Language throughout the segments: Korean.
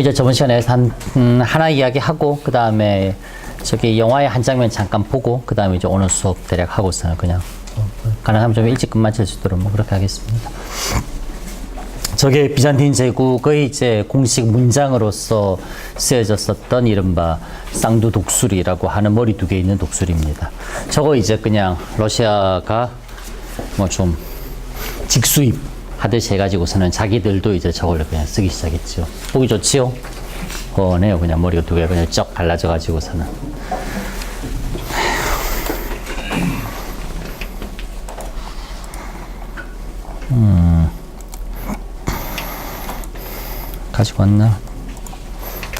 이제 저번 시간에 하나 이야기하고, 그 다음에 저기 영화의 한 장면 잠깐 보고, 그 다음에 이제 오늘 수업 대략 하고서는 그냥 가능하면 좀 일찍 끝마칠 수 있도록 뭐 그렇게 하겠습니다. 저게 비잔틴 제국의 이제 공식 문장으로서 쓰여졌었던 이른바 쌍두 독수리라고 하는 머리 두 개 있는 독수리입니다. 저거 이제 그냥 러시아가 뭐 좀 직수입 하듯이 해가지고서는 자기들도 이제 저걸 그냥 쓰기 시작했죠. 보기 좋지요? 네요. 그냥 머리가 두 개가 그냥 쩍 갈라져가지고서는. 가지고 왔나?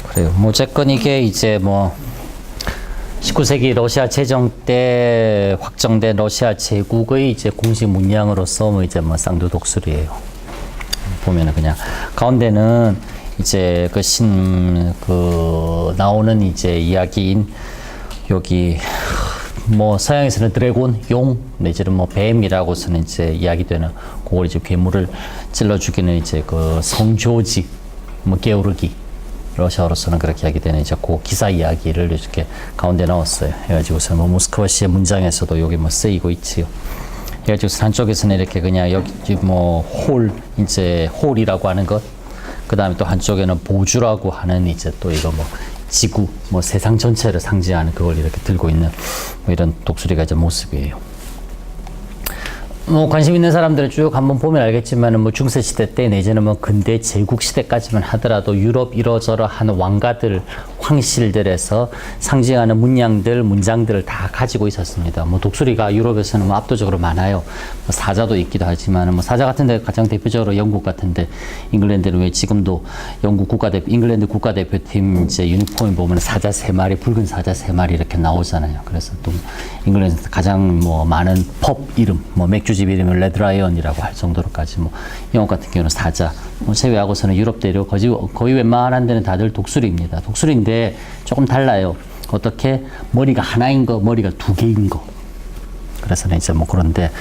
그래요. 뭐 어쨌건 이게 이제 뭐 19세기 러시아 제정 때 확정된 러시아 제국의 이제 공식 문양으로서 뭐 이제 뭐 쌍두 독수리예요. 보면은 그냥 가운데는 이제 나오는 이제 이야기인 여기 뭐 서양에서는 드래곤, 용, 내지는 뭐 뱀이라고서는 이제 이야기되는 그걸 이제 괴물을 찔러 죽이는 이제 그 성조지, 뭐 게으르기, 러시아어로서는 그렇게 이야기되는 이제 그 기사 이야기를 이렇게 가운데 넣었어요. 해가지고서 뭐 모스크바시의 문장에서도 여기 뭐 쓰이고 있지요. 해가지고 한쪽에서는 이렇게 그냥 여기 뭐 이제 홀이라고 하는 것, 그 다음에 또 한쪽에는 보주라고 하는 이제 또 이거 뭐 지구, 뭐 세상 전체를 상징하는 그걸 이렇게 들고 있는 뭐 이런 독수리가 이제 모습이에요. 뭐 관심 있는 사람들은 쭉 한번 보면 알겠지만은 뭐 중세 시대 때 내지는 뭐 근대 제국 시대까지만 하더라도 유럽 이러저러한 왕가들, 황실들에서 상징하는 문양들, 문장들을 다 가지고 있었습니다. 뭐 독수리가 유럽에서는 뭐 압도적으로 많아요. 뭐 사자도 있기도 하지만은 뭐 사자 같은데 가장 대표적으로 영국 같은데 잉글랜드는 왜 지금도 잉글랜드 국가대표팀 이제 유니폼에 보면 사자 3마리, 붉은 사자 3마리 이렇게 나오잖아요. 그래서 또 잉글랜드에서 가장 뭐 많은 펍 이름, 뭐 맥주집 이름은 레드라이언이라고 할 정도로까지 뭐 영국 같은 경우는 사자, 뭐 제외하고서는 유럽 대륙 거의 웬만한 데는 다들 독수리입니다. 독수리인데 조금 달라요. 어떻게 머리가 하나인 거, 머리가 두 개인 거. 그래서는 이제 뭐 그런데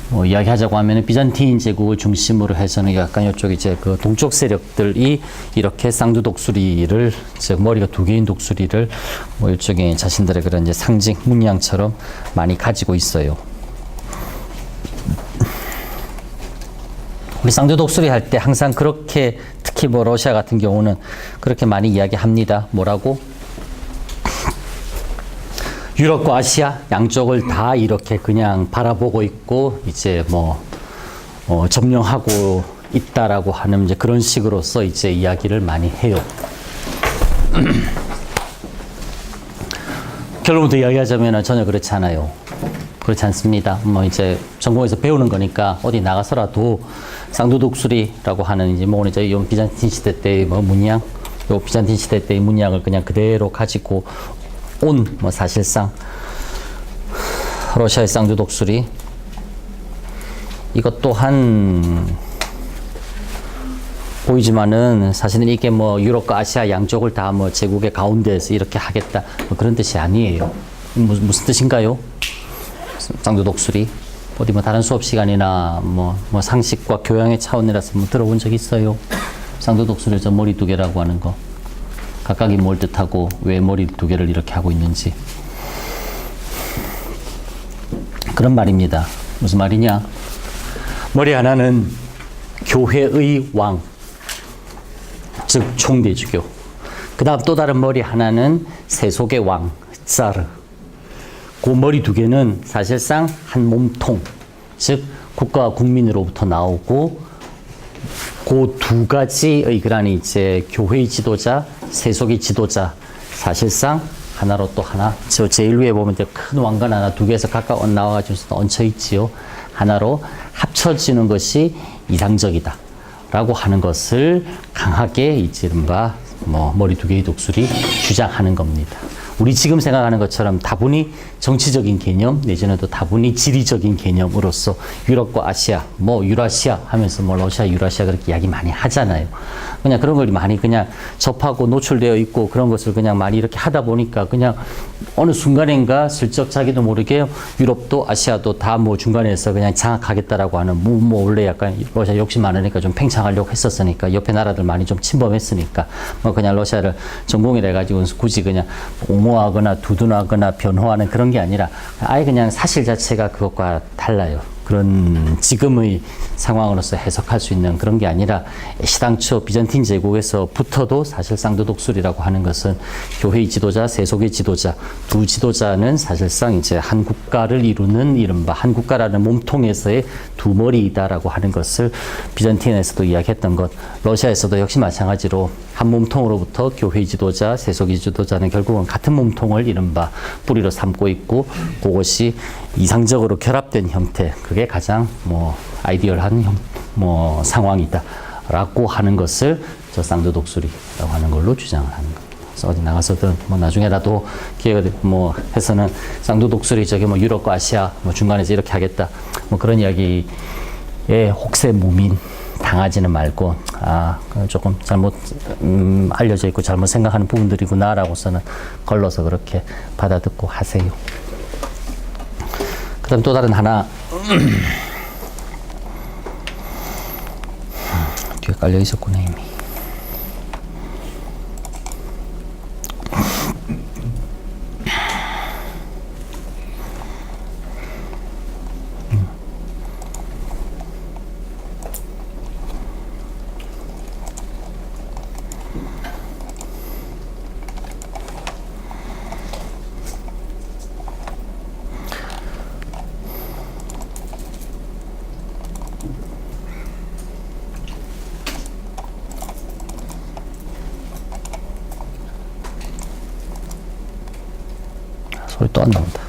뭐 이야기하자고 하면은 비잔틴 제국을 중심으로 해서는 약간 이쪽 이제 그 동쪽 세력들이 이렇게 쌍두 독수리를, 즉 머리가 두 개인 독수리를 뭐 이쪽에 자신들의 그런 이제 상징 문양처럼 많이 가지고 있어요. 우리 쌍두 독수리 할 때 항상 그렇게, 특히 뭐 러시아 같은 경우는 그렇게 많이 이야기합니다. 뭐라고? 유럽과 아시아 양쪽을 다 이렇게 그냥 바라보고 있고 이제 뭐 점령하고 있다라고 하는 이제 그런 식으로서 이제 이야기를 많이 해요. 결론부터 이야기하자면 전혀 그렇지 않아요. 그렇지 않습니다. 뭐 이제 전공에서 배우는 거니까 어디 나가서라도 쌍두 독수리라고 하는 이제 뭐 이제 비잔틴 시대 때의 뭐 문양, 요 비잔틴 시대 때의 문양을 그냥 그대로 가지고 온 뭐 사실상 러시아의 쌍두 독수리, 이것 또한 보이지만은 사실은 이게 뭐 유럽과 아시아 양쪽을 다 뭐 제국의 가운데에서 이렇게 하겠다 뭐 그런 뜻이 아니에요. 무슨 뜻인가요? 쌍두 독수리. 어디 뭐 다른 수업 시간이나 뭐 상식과 교양의 차원이라서 뭐 들어본 적 있어요? 쌍두 독수리에서 머리 두 개라고 하는 거. 각각이 뭘 뜻하고 왜 머리 두 개를 이렇게 하고 있는지. 그런 말입니다. 무슨 말이냐? 머리 하나는 교회의 왕, 즉 총대주교. 그 다음 또 다른 머리 하나는 세속의 왕, 짜르. 그 머리 두 개는 사실상 한 몸통, 즉 국가와 국민으로부터 나오고 그 두 가지의 그러니 이제 교회의 지도자, 세속의 지도자, 사실상 하나로 또 하나, 저 제일 위에 보면 큰 왕관 하나 두 개에서 각각 나와가지고 얹혀 있지요. 하나로 합쳐지는 것이 이상적이다 라고 하는 것을 강하게 이른바 뭐 머리 두 개의 독수리 주장하는 겁니다. 우리 지금 생각하는 것처럼 다분히 정치적인 개념 내지는 또 다분히 지리적인 개념으로서 유럽과 아시아, 뭐 유라시아 하면서 뭐 러시아, 유라시아 그렇게 이야기 많이 하잖아요. 그냥 그런 걸 많이 그냥 접하고 노출되어 있고 그런 것을 그냥 많이 이렇게 하다 보니까 그냥 어느 순간인가 슬쩍 자기도 모르게 유럽도 아시아도 다 뭐 중간에서 그냥 장악하겠다라고 하는 뭐 원래 약간 러시아 욕심 많으니까 좀 팽창하려고 했었으니까 옆에 나라들 많이 좀 침범했으니까 뭐 그냥 러시아를 전공이라 해가지고 굳이 그냥 옹호하거나 두둔하거나 변호하는 그런 게 아니라 아예 그냥 사실 자체가 그것과 달라요. 그런 지금의 상황으로서 해석할 수 있는 그런 게 아니라 시당초 비잔틴 제국에서부터도 사실 쌍두독술이라고 하는 것은 교회의 지도자, 세속의 지도자 두 지도자는 사실상 이제 한 국가를 이루는 이른바 한 국가라는 몸통에서의 두 머리이다라고 하는 것을 비잔틴에서도 이야기했던 것, 러시아에서도 역시 마찬가지로 한 몸통으로부터 교회의 지도자, 세속의 지도자는 결국은 같은 몸통을 이른바 뿌리로 삼고 있고 그것이 이상적으로 결합된 형태, 그게 가장 뭐 아이디얼한 뭐 상황이다라고 하는 것을 저 쌍두독술이라고 하는 걸로 주장을 하는 겁니다. 그래서 어디 나가서든 뭐 나중에라도 기회가 뭐 해서는 쌍두독술이 저기 뭐 유럽과 아시아 뭐 중간에서 이렇게 하겠다 뭐 그런 이야기에 혹세 무민 당하지는 말고 조금 잘못 알려져 있고 잘못 생각하는 부분들이구나라고서는 걸러서 그렇게 받아듣고 하세요. 그다음 또 다른 하나 뒤에 깔려 있었구나 이미. 소리 또 안 나온다.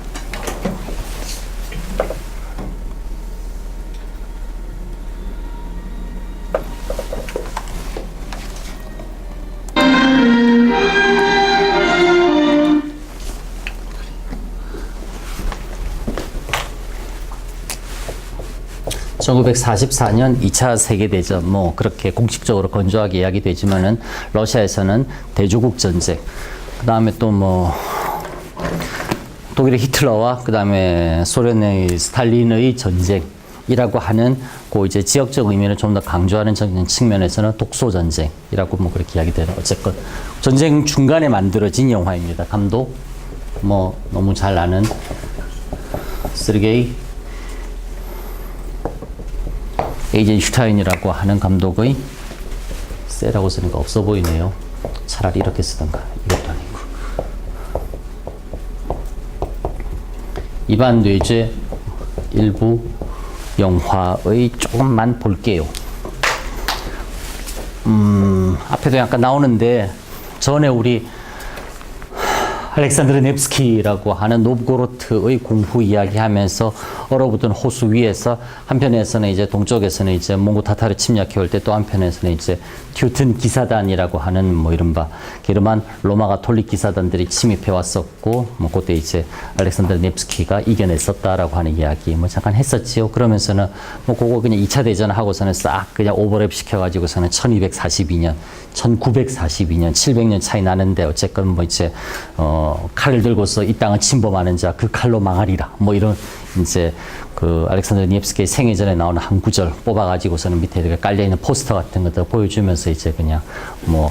(1944년) 2차 세계대전 뭐 그렇게 공식적으로 건조하게 이야기되지만은 러시아에서는 대조국 전쟁, 그 다음에 또 뭐 독일의 히틀러와 그 다음에 소련의 스탈린의 전쟁이라고 하는 그 이제 지역적 의미를 좀 더 강조하는 측면에서는 독소 전쟁이라고 뭐 그렇게 이야기되는, 어쨌건 전쟁 중간에 만들어진 영화입니다. 감독 뭐 너무 잘 아는 세르게이 에이젠슈타인이라고 하는 감독의, 세라고 쓰니까 없어 보이네요. 차라리 이렇게 쓰던가. 이것도 아니고. 이반 뇌제 일부 영화의 조금만 볼게요. 앞에도 약간 나오는데 전에 우리 알렉산드르 넵스키라고 하는 노브고로트의 공부 이야기하면서 얼어붙은 호수 위에서 한편에서는 이제 동쪽에서는 이제 몽고 타타르 침략해 올 때, 또 한편에서는 이제 튜튼 기사단이라고 하는 뭐 이른바 게르만 로마 가톨릭 기사단들이 침입해 왔었고, 뭐 그때 이제 알렉산드르 넵스키가 이겨냈었다라고 하는 이야기 뭐 잠깐 했었지요. 그러면서는 뭐 그거 그냥 2차 대전 하고서는 싹 그냥 오버랩 시켜가지고서는 1242년, 1942년, 700년 차이 나는데 어쨌건 뭐 이제 칼을 들고서 이 땅을 침범하는 자 그 칼로 망하리라 뭐 이런 이제 그 알렉산더 니엡스키의 생애전에 나오는 한 구절 뽑아가지고서는 밑에 이렇게 깔려있는 포스터 같은 것들 보여주면서 이제 그냥 뭐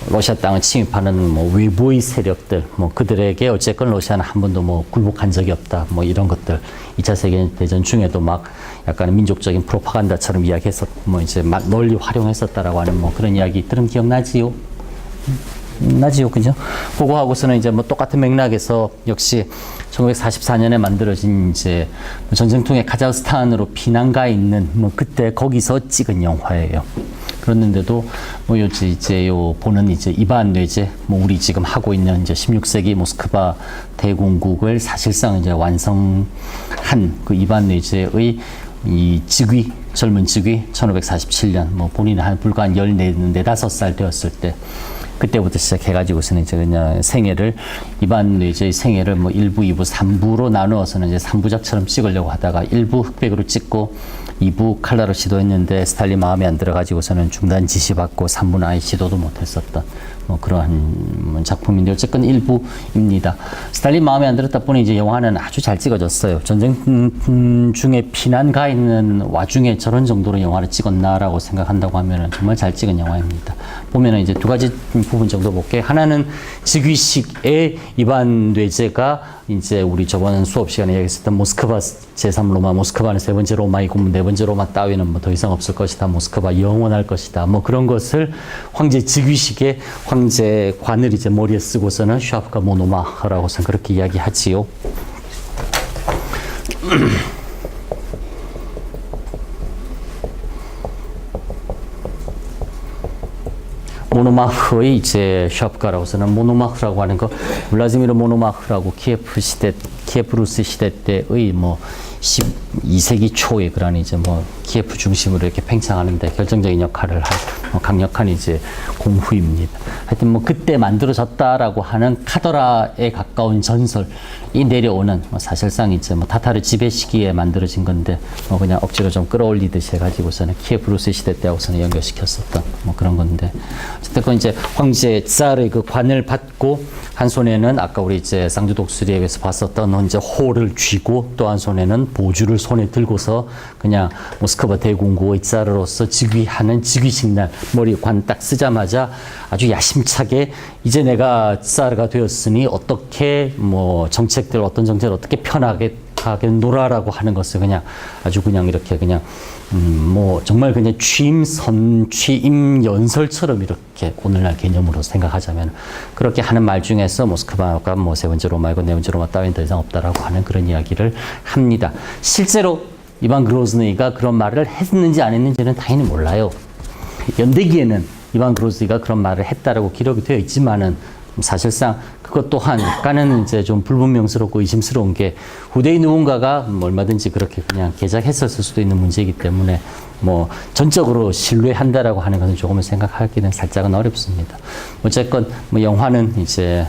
러시아 땅을 침입하는 뭐 외부의 세력들, 뭐 그들에게 어쨌건 러시아는 한 번도 뭐 굴복한 적이 없다, 뭐 이런 것들 2차 세계대전 중에도 막 약간 민족적인 프로파간다처럼 이야기해서 뭐 이제 막 널리 활용했었다라고 하는 뭐 그런 이야기 들은 기억나지요? 나지요, 그죠? 그거 하고서는 이제 뭐 똑같은 맥락에서 역시 1944년에 만들어진 이제 전쟁통에 카자흐스탄으로 피난가 있는 뭐 그때 거기서 찍은 영화예요. 그랬는데도 뭐 이제 요 보는 이제 이반 뇌제, 뭐 우리 지금 하고 있는 이제 16세기 모스크바 대공국을 사실상 이제 완성한 그 이반 뇌제의 이 즉위, 젊은 즉위 1547년 뭐 본인은 한 불과 한 14, 5살 되었을 때 그때부터 시작해가지고서는 이제 그냥 생애를 이반 뇌제의 생애를 뭐 1부, 2부, 3부로 나누어서는 이제 3부작처럼 찍으려고 하다가 1부 흑백으로 찍고 2부 칼라로 시도했는데 스탈린 마음에 안 들어가지고서는 중단 지시받고 3부는 아예 시도도 못했었던 뭐 그러한 작품인데 어쨌건 일부입니다. 스탈린 마음에 안 들었다 보니 이제 영화는 아주 잘 찍어졌어요. 전쟁 중에 피난 가 있는 와중에 저런 정도로 영화를 찍었나라고 생각한다고 하면은 정말 잘 찍은 영화입니다. 보면은 이제 두 가지 부분 정도 볼게요. 하나는 즉위식의 이반 뇌제가 이제 우리 저번 수업 시간에 얘기했었던 모스크바 제3로마, 모스크바는 세 번째 로마이고 네 번째 로마 따위는 뭐 더 이상 없을 것이다. 모스크바 영원할 것이다. 뭐 그런 것을 황제 즉위식에 황제 관을 이제 머리에 쓰고서는 샤프가 모노마라고선 그렇게 이야기하지요. 모노마흐의 이제 샤프가라고서는 모노마흐라고 하는 거 블라디미르 모노마흐라고 키예프 루스 시대 때의 뭐 12세기 초에 그런 이제 뭐 키예프 중심으로 이렇게 팽창하는데 결정적인 역할을 할 강력한 이제 공후입니다. 하여튼 뭐 그때 만들어졌다라고 하는 카더라에 가까운 전설이 내려오는 뭐 사실상 이제 뭐 타타르 지배 시기에 만들어진 건데 뭐 그냥 억지로 좀 끌어올리듯이 해가지고서는 키예프 루스 시대 때하고서는 연결시켰었던 뭐 그런 건데 어쨌든 이제 황제 츠ar의 그 관을 받고 한 손에는 아까 우리 이제 쌍두독수리에서 봤었던 이제 호를 쥐고 또 한 손에는 보주를 손에 들고서 그냥 모스크바 대공고의 츠ar로서 즉위하는 즉위식 날 머리 관 딱 쓰자마자 아주 야심차게 이제 내가 츠ar가 되었으니 어떻게 뭐 정책들 어떤 정책을 어떻게 편하게 놀아라고 하는 것을 그냥 아주 그냥 이렇게 그냥 뭐 정말 그냥 취임 연설처럼 이렇게 오늘날 개념으로 생각하자면 그렇게 하는 말 중에서 모스크바가 뭐 세 번째 로마이고 네 번째 로마 따위는 더 이상 없다라고 하는 그런 이야기를 합니다. 실제로 이반 그로즈느이가 그런 말을 했는지 안 했는지는 당연히 몰라요. 연대기에는 이반 그로즈느이가 그런 말을 했다라고 기록이 되어 있지만은 사실상 그것 또한 약간은 이제 좀 불분명스럽고 의심스러운 게 후대의 누군가가 뭐 얼마든지 그렇게 그냥 개작했었을 수도 있는 문제이기 때문에 뭐 전적으로 신뢰한다라고 하는 것은 조금은 생각하기는 살짝은 어렵습니다. 어쨌건 뭐 영화는 이제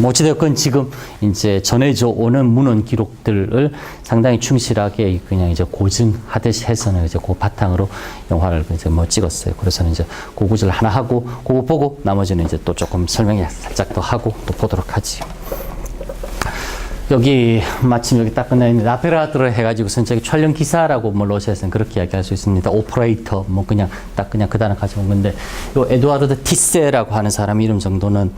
어찌되었건 지금 이제 전해져 오는 문헌 기록들을 상당히 충실하게 그냥 이제 고증하듯이 해서는 이제 그 바탕으로 영화를 이제 뭐 찍었어요. 그래서는 이제 그 구절 하나 하고 그거 보고 나머지는 이제 또 조금 설명이 살짝 더 하고 또 보도록 하지. 여기 마침 여기 딱 끝나 있는데 나페라드를 해가지고선 저기 촬영 기사라고 뭐 러시아에서는 그렇게 이야기할 수 있습니다. 오퍼레이터 뭐 그냥 딱 그냥 그 단어 가져온 건데 요 에두아르드 티세라고 하는 사람 이름 정도는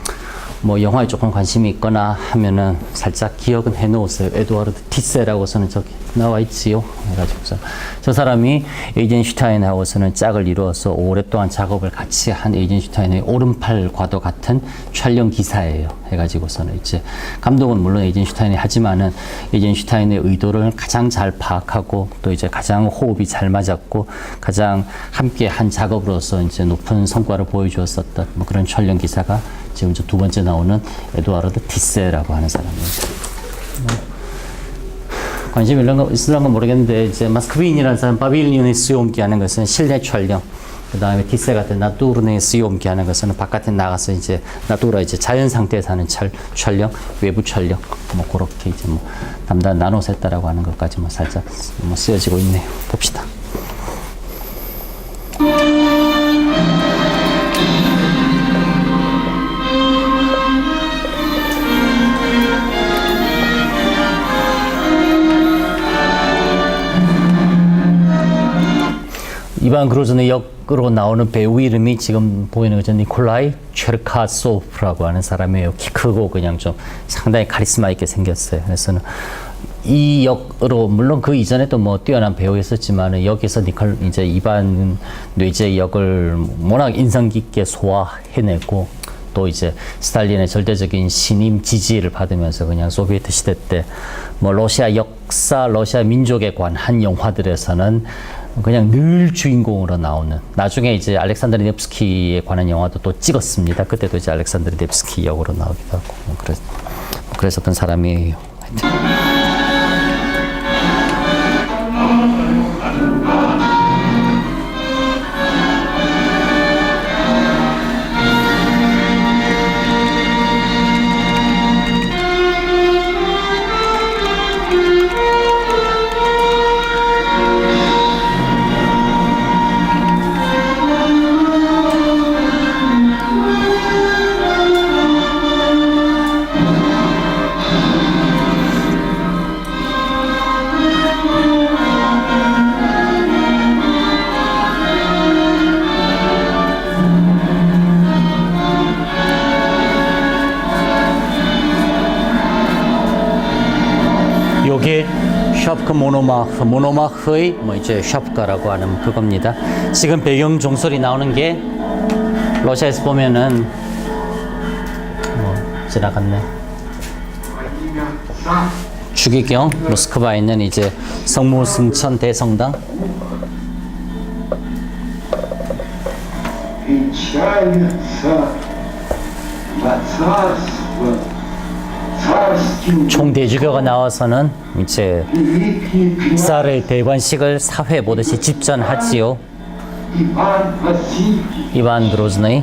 뭐 영화에 조금 관심이 있거나 하면은 살짝 기억은 해놓으세요. 에두아르드 티세라고서는 저기 나와 있지요. 해가지고서 저 사람이 에이젠슈타인하고서는 짝을 이루어서 오랫동안 작업을 같이 한 에이젠슈타인의 오른팔과도 같은 촬영 기사예요. 해가지고서는 이제 감독은 물론 에이젠슈타인이 하지만은 에이젠슈타인의 의도를 가장 잘 파악하고 또 이제 가장 호흡이 잘 맞았고 가장 함께 한 작업으로서 이제 높은 성과를 보여주었었던 뭐 그런 촬영 기사가 지금 두 번째 나오는 에두아르드 티세라고 하는 사람입니다. 관심 있을런가 모르겠는데 이제 마스크빈이라는 사람 바빌리온의 수용기 하는 것은 실내 촬영. 그 다음에 티세 같은 나뚜르네 수용기 하는 것은 바깥에 나가서 이제 나뚜라 이제 자연 상태에서 하는 촬영, 외부 촬영 뭐 그렇게 이제 뭐 담당 나눠서 했다라고 하는 것까지 뭐 살짝 뭐 쓰여지고 있네요. 봅시다. 이반 그로즈의 역으로 나오는 배우 이름이 지금 보이는 거죠. 니콜라이 체르카소프라고 하는 사람이에요. 키 크고 그냥 좀 상당히 카리스마 있게 생겼어요. 그래서는 이 역으로 물론 그 이전에도 뭐 뛰어난 배우였었지만 여기서 이제 이반 뇌제 역을 워낙 인상 깊게 소화해내고 또 이제 스탈린의 절대적인 신임 지지를 받으면서 그냥 소비에트 시대 때 뭐 러시아 역사, 러시아 민족에 관한 영화들에서는 그냥 늘 주인공으로 나오는 나중에 이제 알렉산드르 네프스키에 관한 영화도 또 찍었습니다. 그때도 이제 알렉산드르 네프스키 역으로 나오기도 하고 그랬었던 사람이에요. 샵크 모노마흐의 뭐 이제 샵가라고 하는 그겁니다. 지금 배경 종소리 나오는 게 러시아에서 보면은 지나갔네. 주기경 모스크바에 있는 이제 성모승천 대성당. 총대주교가 나와서는 이제 쌀의 대관식을 사회 보듯이 집전하지요. 이반 그로즈네이.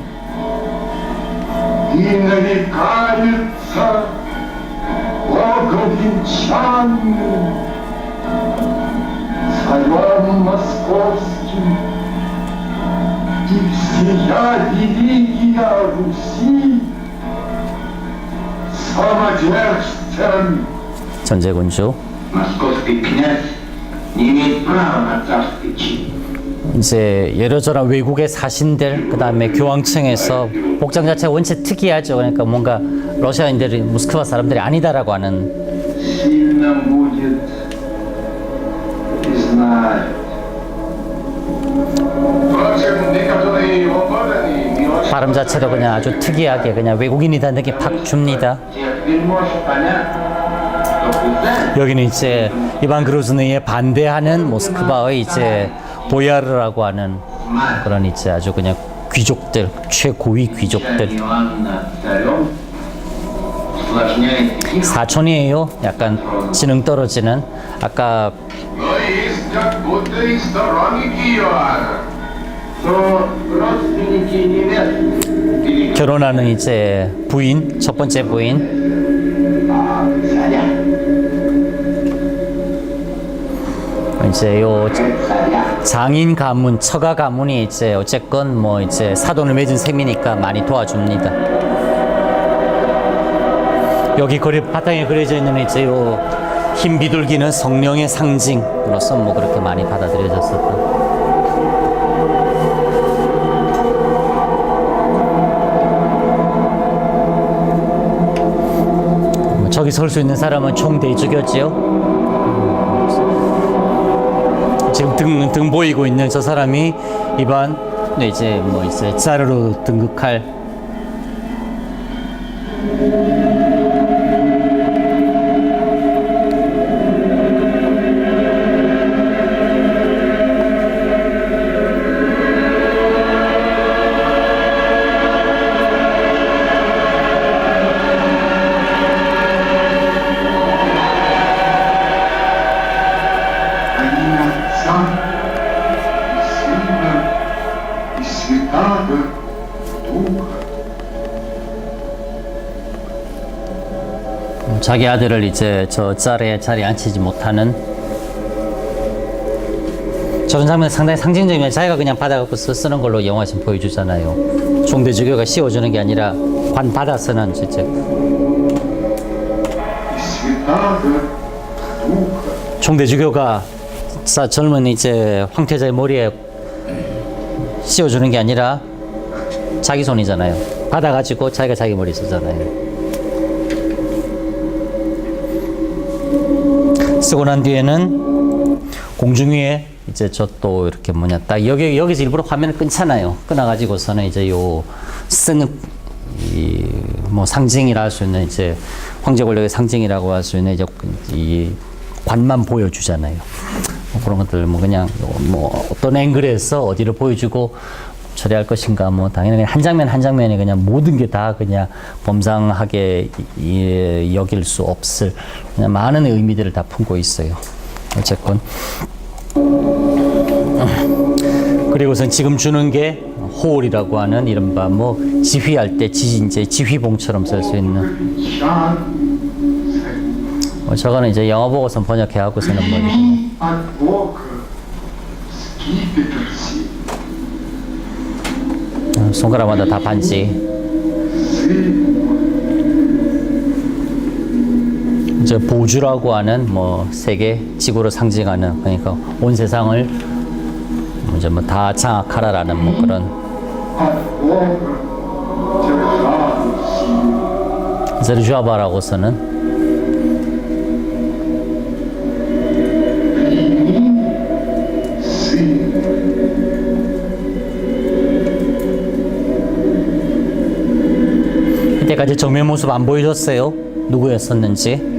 전제군주. 이제 이러저런 외국의 사신들, 그 다음에 교황청에서 복장 자체가 원체 특이하죠. 그러니까 뭔가 러시아인들이 모스크바 사람들이 아니다라고 하는. 발음 자체도 그냥 아주 특이하게 그냥 외국인이다 느낌 팍 줍니다. 여기는 이제 이반 그로즈느이에 반대하는 모스크바의 이제 보야르라고 하는 그런 이제 아주 그냥 귀족들, 최고위 귀족들. 사촌이에요. 약간 지능 떨어지는. 아까 결혼하는 이제 부인, 첫 번째 부인. 이제 요 장인 가문, 처가 가문이 이제 어쨌건 뭐 이제 사돈을 맺은 셈이니까 많이 도와줍니다. 여기 바탕에 그려져 있는 이제 요 흰 비둘기는 성령의 상징으로서 뭐 그렇게 많이 받아들여졌었다. 저기 설 수 있는 사람은 총대주교지요. 지금 등 보이고 있는 저 사람이 이반 이제 뭐 이제 자르로 등극할. 자기 아들을 이제 저 자리에 앉히지 못하는 저런 장면 상당히 상징적이면 자기가 그냥 받아갖고 쓰는 걸로 영화 지금 보여주잖아요. 총대주교가 씌워주는 게 아니라 관 받아서는 진짜 총대주교가 젊은 이제 황태자의 머리에 씌워주는 게 아니라 자기 손이잖아요. 받아가지고 자기가 자기 머리 쓰잖아요. 쓰고 난 뒤에는 공중위에 이제 저 또 이렇게 뭐냐 딱 여기서 일부러 화면을 끊잖아요. 끊어가지고서는 이제 요 쓰는 뭐 상징이라 할 수 있는 이제 황제 권력의 상징이라고 할 수 있는 이제 이 관만 보여주잖아요. 뭐 그런 것들 뭐 그냥 뭐 어떤 앵글에서 어디를 보여주고 처리할 것인가 뭐 당연히 한 장면 한 장면이 그냥 모든 게 다 그냥 범상하게 여길 수 없을 그냥 많은 의미들을 다 품고 있어요. 어쨌건 그리고선 지금 주는 게 호울이라고 하는 이른바 뭐 지휘할 때 이제 지휘봉처럼 쓸 수 있는 저거는 이제 영어 보고선 번역해 갖고서는 뭐 손가락마다 다 반지. 이제 보주라고 하는 뭐 세계 지구를 상징하는 그러니까 온 세상을 이제 뭐 다 장악하라라는 뭐 그런. 제르주아바라고서는 이때까지 정면 모습 안 보여줬어요. 누구였었는지.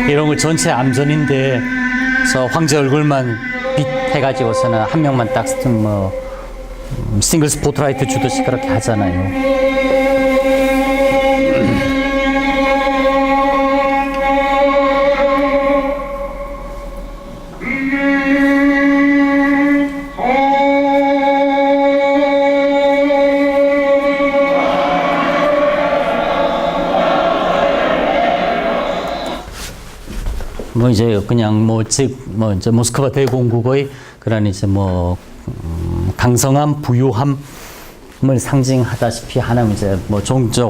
이런 걸 전체 암전인데 저 황제 얼굴만 빛 해가지고서는 한 명만 딱 뭐 싱글 스포트라이트 주듯이 그렇게 하잖아요. 뭐 이제 그냥 뭐 이제 모스크바 대공국의 그런 이제 뭐 강성함, 부유함을 상징하다시피 하는 이제 뭐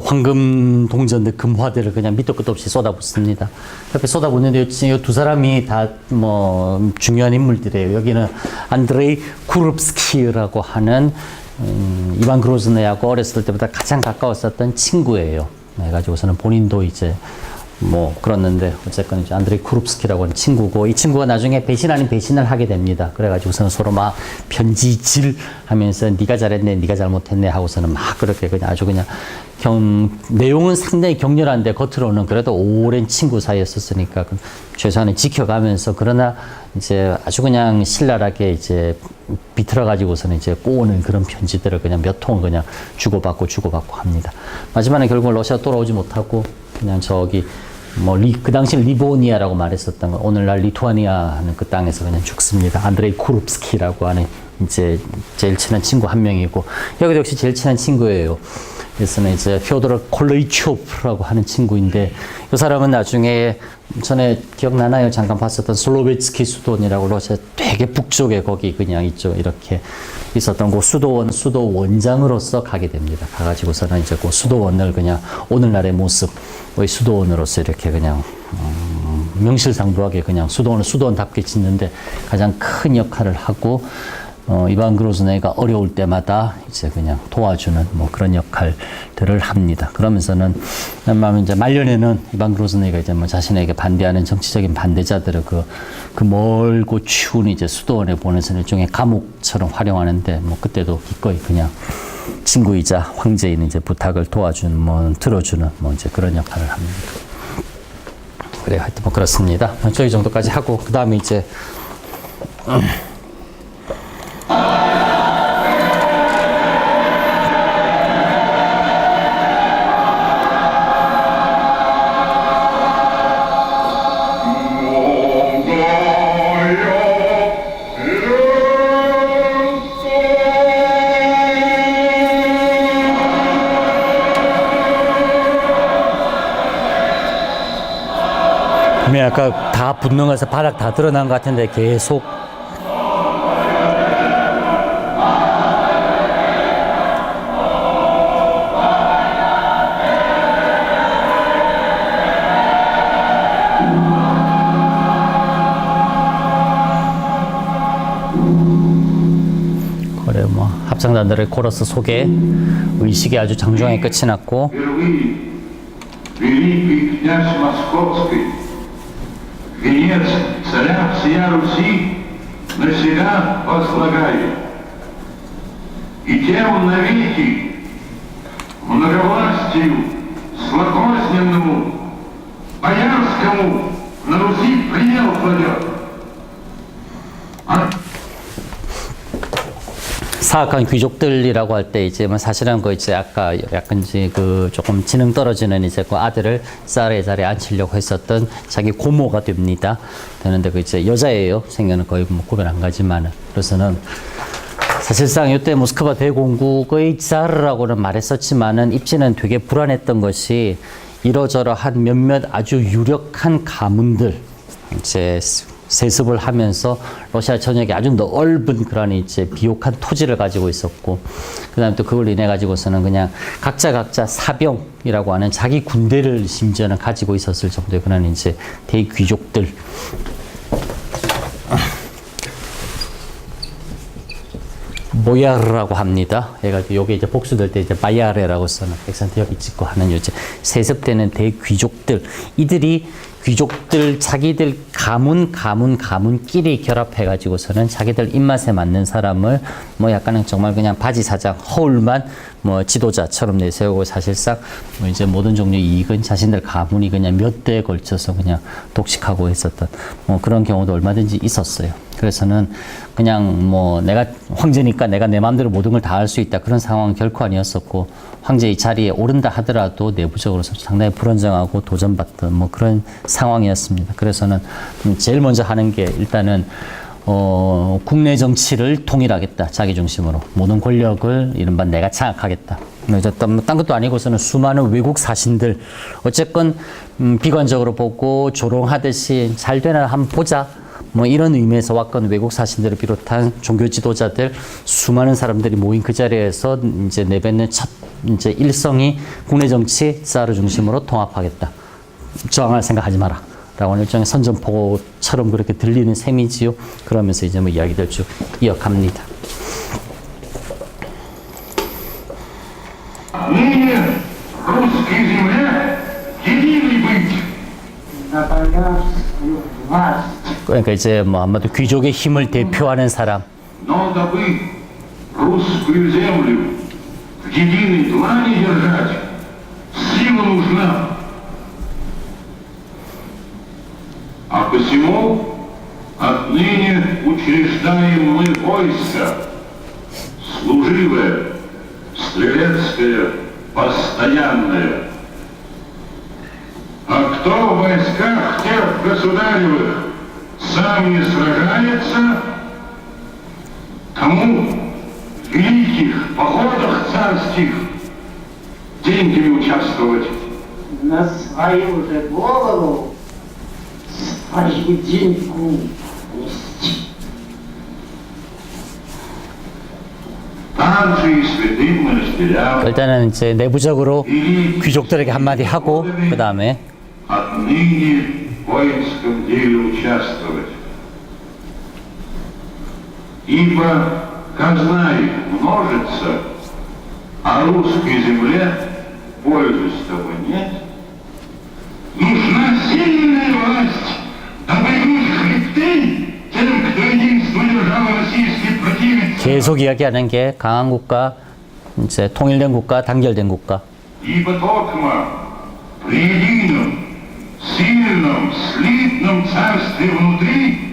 황금 동전들, 금화들을 그냥 밑도 끝도 없이 쏟아붓습니다. 이렇게 쏟아붓는데 이 두 사람이 다 뭐 중요한 인물들이에요. 여기는 안드레이 쿠릅스키라고 하는 이반 그로즈네하고 어렸을 때보다 가장 가까웠었던 친구예요. 그래가지고서는 본인도 이제 뭐 그렇는데 어쨌건 이제 안드레이 쿠룹스키라고 하는 친구고, 이 친구가 나중에 배신 아닌 배신을 하게 됩니다. 그래가지고서는 서로 막 편지질 하면서 네가 잘했네, 네가 잘못했네 하고서는 막 그렇게 그냥 아주 그냥 내용은 상당히 격렬한데 겉으로는 그래도 오랜 친구 사이였었으니까 최소한은 지켜가면서, 그러나 이제 아주 그냥 신랄하게 이제 비틀어가지고서는 이제 꼬우는 그런 편지들을 그냥 몇 통을 그냥 주고받고 합니다. 마지막에 결국 러시아 돌아오지 못하고 그냥 저기 뭐 그 당시 리보니아라고 말했었던 거, 오늘날 리투아니아 하는 그 땅에서 그냥 죽습니다. 안드레이 쿠룹스키라고 하는 이제 제일 친한 친구 한 명이고, 여기도 역시 제일 친한 친구예요. 그래서는 이제 피오도르 콜레이초프라고 하는 친구인데, 이 사람은 나중에 전에 기억나나요? 잠깐 봤었던 슬로베츠키 수도원이라고 러시아 되게 북쪽에 거기 그냥 있죠. 이렇게 있었던 그 수도 원장으로서 가게 됩니다. 가가지고서는 이제 그 수도원을 그냥 오늘날의 모습의 수도원으로서 이렇게 그냥 명실상부하게 그냥 수도원을 수도원답게 짓는데 가장 큰 역할을 하고, 이반 그로즈네가 어려울 때마다 이제 그냥 도와주는 뭐 그런 역할들을 합니다. 그러면서는 이제 말년에는 이반 그로즈네가 이제 뭐 자신에게 반대하는 정치적인 반대자들을 그 멀고 추운 이제 수도원에 보내서 일종의 감옥처럼 활용하는데, 뭐 그때도 기꺼이 그냥 친구이자 황제인 이제 부탁을 도와주는, 뭐 들어주는 뭐 이제 그런 역할을 합니다. 그래, 하여튼 뭐 그렇습니다. 저기 정도까지 하고 그 다음에 이제 아까 다 분노해서 바닥 다 드러난 것 같은데 계속 그래 뭐 합창단들의 코러스 속에 의식이 아주 장중하게 끝이 났고, Венец царя всея Руси навсегда возлагаю, и тем навеки многовластию злокозненному, боярскому на Руси предел кладет. 사악한 귀족들이라고 할 때 이제 뭐 사실은 그 이제 아까 약간 이제 그 조금 지능 떨어지는 이제 그 아들을 쌀의 자리에 앉히려고 했었던 자기 고모가 됩니다. 되는데 그 이제 여자예요. 생겨는 거의 뭐 구별 안 가지만은. 그래서는 사실상 이때 모스크바 대공국의 자르라고는 말했었지만은 입지는 되게 불안했던 것이 이러저러한 몇몇 아주 유력한 가문들 이제 세습을 하면서 러시아 전역에 아주 넓은 그런 이제 비옥한 토지를 가지고 있었고, 그 다음에 또 그걸 인해 가지고서는 그냥 각자 사병이라고 하는 자기 군대를 심지어는 가지고 있었을 정도의 그런 이제 대귀족들. 모야르라고 합니다. 얘가 요게 이제 복수될 때 이제 바야르라고 써는 백선태 여기 찍고 하는 이제 세습되는 대귀족들, 이들이 귀족들 자기들 가문끼리 결합해 가지고서는 자기들 입맛에 맞는 사람을 뭐 약간은 정말 그냥 바지 사장 허울만 뭐 지도자처럼 내세우고, 사실상 뭐 이제 모든 종류의 이익은 자신들 가문이 그냥 몇 대에 걸쳐서 그냥 독식하고 있었던 뭐 그런 경우도 얼마든지 있었어요. 그래서는 그냥 뭐 내가 황제니까 내가 내 마음대로 모든 걸 다 할 수 있다, 그런 상황은 결코 아니었었고, 황제 이 자리에 오른다 하더라도 내부적으로 상당히 불안정하고 도전받던 뭐 그런 상황이었습니다. 그래서는 제일 먼저 하는 게 일단은 국내 정치를 통일하겠다. 자기 중심으로 모든 권력을 이른바 내가 장악하겠다. 딴 것도 아니고서는 수많은 외국 사신들 어쨌건 비관적으로 보고 조롱하듯이 잘 되나 한번 보자, 뭐 이런 의미에서 왔건 외국 사신들을 비롯한 종교 지도자들 수많은 사람들이 모인 그 자리에서 이제 내뱉는 첫 이제 일성이 국내 정치 사르 중심으로 통합하겠다. 저항할 생각하지 마라. 라고 하는 일종의 선전포고처럼 그렇게 들리는 셈이지요. 그러면서 이제 뭐 이야기들 쭉 이어갑니다. Ныне русской земле единый быть. на боярскую власть. 그러니까 이제 뭐 아마도 귀족의 힘을 대표하는 사람. Но дабы русскую землю в единой длани держать, сила нужна. А посему отныне учреждаем мы войско, служивое, стрелецкое, постоянное. А кто в войсках тех государевых сам не сражается, тому в великих походах царских деньгами участвовать. На свою же голову свою деньгу нести. Также и святым монастырям 일단은 이제 내부적으로 귀족들에게 한마디 하고 그 다음에 отныне в воинском деле участвовать. Ибо казна их множится, а русской земле пользы с того нет. Нужна сильная власть, дабы гнуть хребты тем, кто единству державы российской противится. 계속 이야기하는 게 강한 국가, 이제 통일된 국가, 단결된 국가. Ибо токмо при едином, сильном, слитном царстве внутри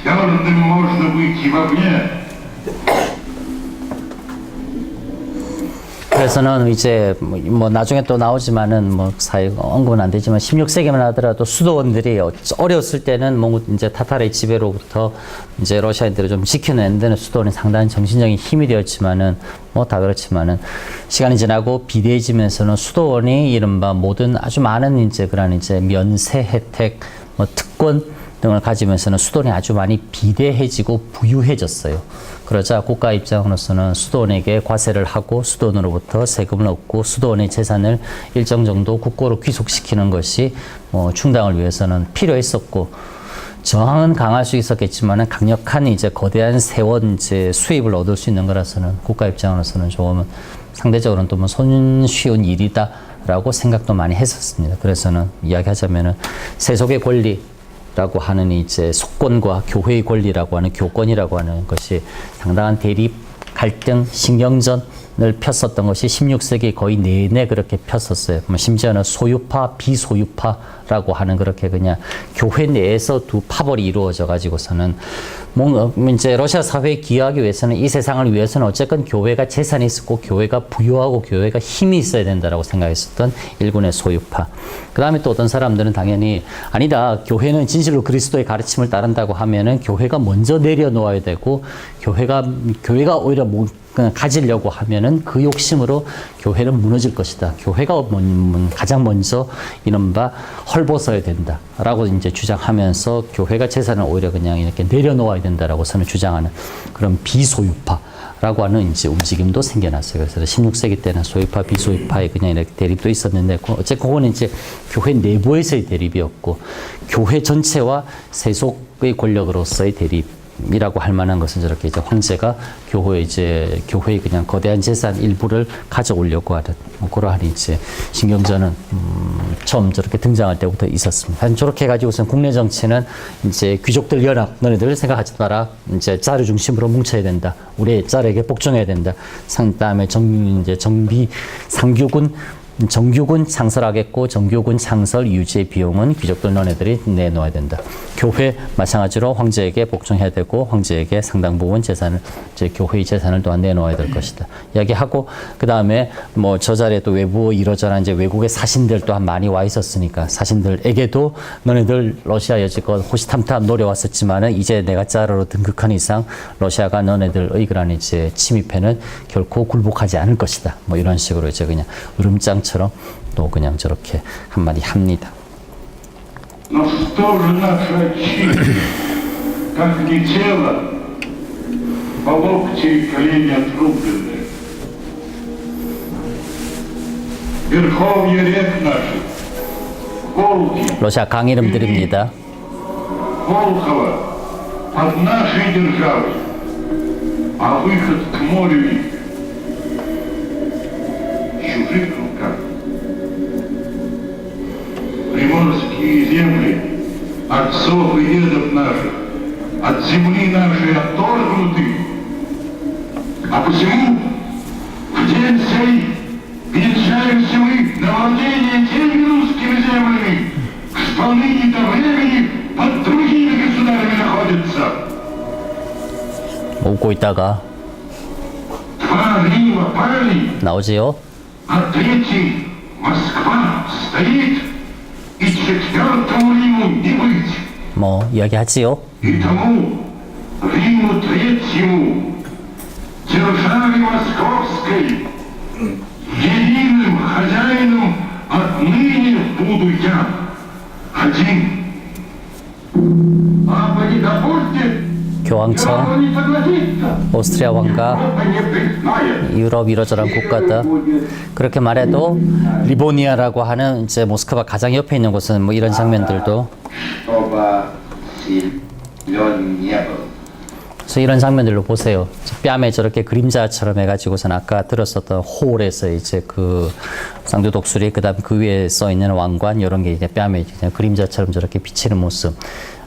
твердым можно быть и вовне. 그래서는 이제 뭐 나중에 또 나오지만은 뭐 사이 언급은 안 되지만 16세기만 하더라도 수도원들이 어렸을 때는 뭐 이제 타타르의 지배로부터 이제 러시아인들을 좀 지켜내는 데는 수도원이 상당한 정신적인 힘이 되었지만은 뭐 다 그렇지만은 시간이 지나고 비대해지면서는 수도원이 이른바 모든 아주 많은 이제 그런 이제 면세 혜택, 뭐 특권 등을 가지면서는 수도원이 아주 많이 비대해지고 부유해졌어요. 그러자 국가 입장으로서는 수도원에게 과세를 하고 수도원으로부터 세금을 얻고 수도원의 재산을 일정 정도 국고로 귀속시키는 것이 충당을 위해서는 필요했었고, 저항은 강할 수 있었겠지만은 강력한 이제 거대한 세원 이제 수입을 얻을 수 있는 거라서는 국가 입장으로서는 조금은 상대적으로는 또 뭐 손쉬운 일이다라고 생각도 많이 했었습니다. 그래서는 이야기하자면은 세속의 권리 라고 하는 이제 속권과 교회의 권리라고 하는 교권이라고 하는 것이 상당한 대립, 갈등, 신경전 폈었던 것이 16세기 거의 내내 그렇게 폈었어요. 심지어는 소유파, 비소유파라고 하는 그렇게 그냥 교회 내에서 두 파벌이 이루어져 가지고서는 뭔가 이제 러시아 사회에 기여하기 위해서는 이 세상을 위해서는 어쨌건 교회가 재산이 있었고 교회가 부유하고 교회가 힘이 있어야 된다라고 생각했었던 일군의 소유파. 그 다음에 또 어떤 사람들은 당연히 아니다. 교회는 진실로 그리스도의 가르침을 따른다고 하면은 교회가 먼저 내려놓아야 되고 교회가 오히려 가지려고 하면은 그 욕심으로 교회는 무너질 것이다. 교회가 가장 먼저 이른바 헐벗어야 된다라고 이제 주장하면서 교회가 재산을 오히려 그냥 이렇게 내려놓아야 된다라고 저는 주장하는 그런 비소유파라고 하는 이제 움직임도 생겨났어요. 그래서 16세기 때는 소유파, 비소유파의 그냥 이렇게 대립도 있었는데, 어쨌든 그거는 이제 교회 내부에서의 대립이었고, 교회 전체와 세속의 권력으로서의 대립. 이라고 할 만한 것은 저렇게 이제 황제가 교회의 그냥 거대한 재산 일부를 가져오려고 하는 그러한 이제 신경전은 처음 저렇게 등장할 때부터 있었습니다. 저렇게 해가지고선 국내 정치는 이제 귀족들 연합, 너네들 생각하지 마라. 이제 짤을 중심으로 뭉쳐야 된다. 우리 짤에게 복종해야 된다. 다음에 정규군 창설하겠고 정규군 창설 유지의 비용은 귀족들 너네들이 내놓아야 된다. 교회 마찬가지로 황제에게 복종해야 되고 황제에게 상당 부분 재산을 이제 교회의 재산을 또한 내놓아야 될 것이다. 이야기하고 그 다음에 뭐 저 자리에 또 외부 이러저러한 이제 외국의 사신들 또한 많이 와 있었으니까 사신들에게도 너네들 러시아 여지껏 호시탐탐 노려왔었지만은 이제 내가 짜르로 등극한 이상 러시아가 너네들의 그런 이제 침입에는 결코 굴복하지 않을 것이다. 뭐 이런 식으로 이제 그냥 으름장처럼 또 그냥 저렇게 한마디 합니다. Но что же наша отчизна, как не тело, по локти и колени отрубленное? Верховья рек наших, Волги, 러시아 강 이름들입니다. Волхова под нашей державой, а выход к морю их в чужих руках. Приморские земли, отцов и дедов наших, от земли нашей отторгнуты. А посему в день сей венчаемся мы на владение теми русскими землями, что ныне до времени под другими государями находятся. 웃고 있다가 Два Рима пали, 나오지요. а третий Москва стоит, и четвертому Риму не быть. 뭐 이야기하지요. И тому Риму третьему, державе московской, единым хозяином отныне буду я один. А по недовольте 교황청, Европа не согласится. 오스트리아 왕가, Европа не признает. 유럽 이러저런 국가다. 그렇게 말해도 리보니아라고 하는 이제 모스크바 가장 옆에 있는 곳은 뭐 이런 장면들도 Чтобы силен не был. 그래서 이런 장면들로 보세요. 뺨에 저렇게 그림자처럼 해가지고선 아까 들었었던 홀에서 이제 그 쌍두 독수리 그다음 그 위에 써 있는 왕관 이런 게 이제 뺨에 그냥 그림자처럼 저렇게 비치는 모습.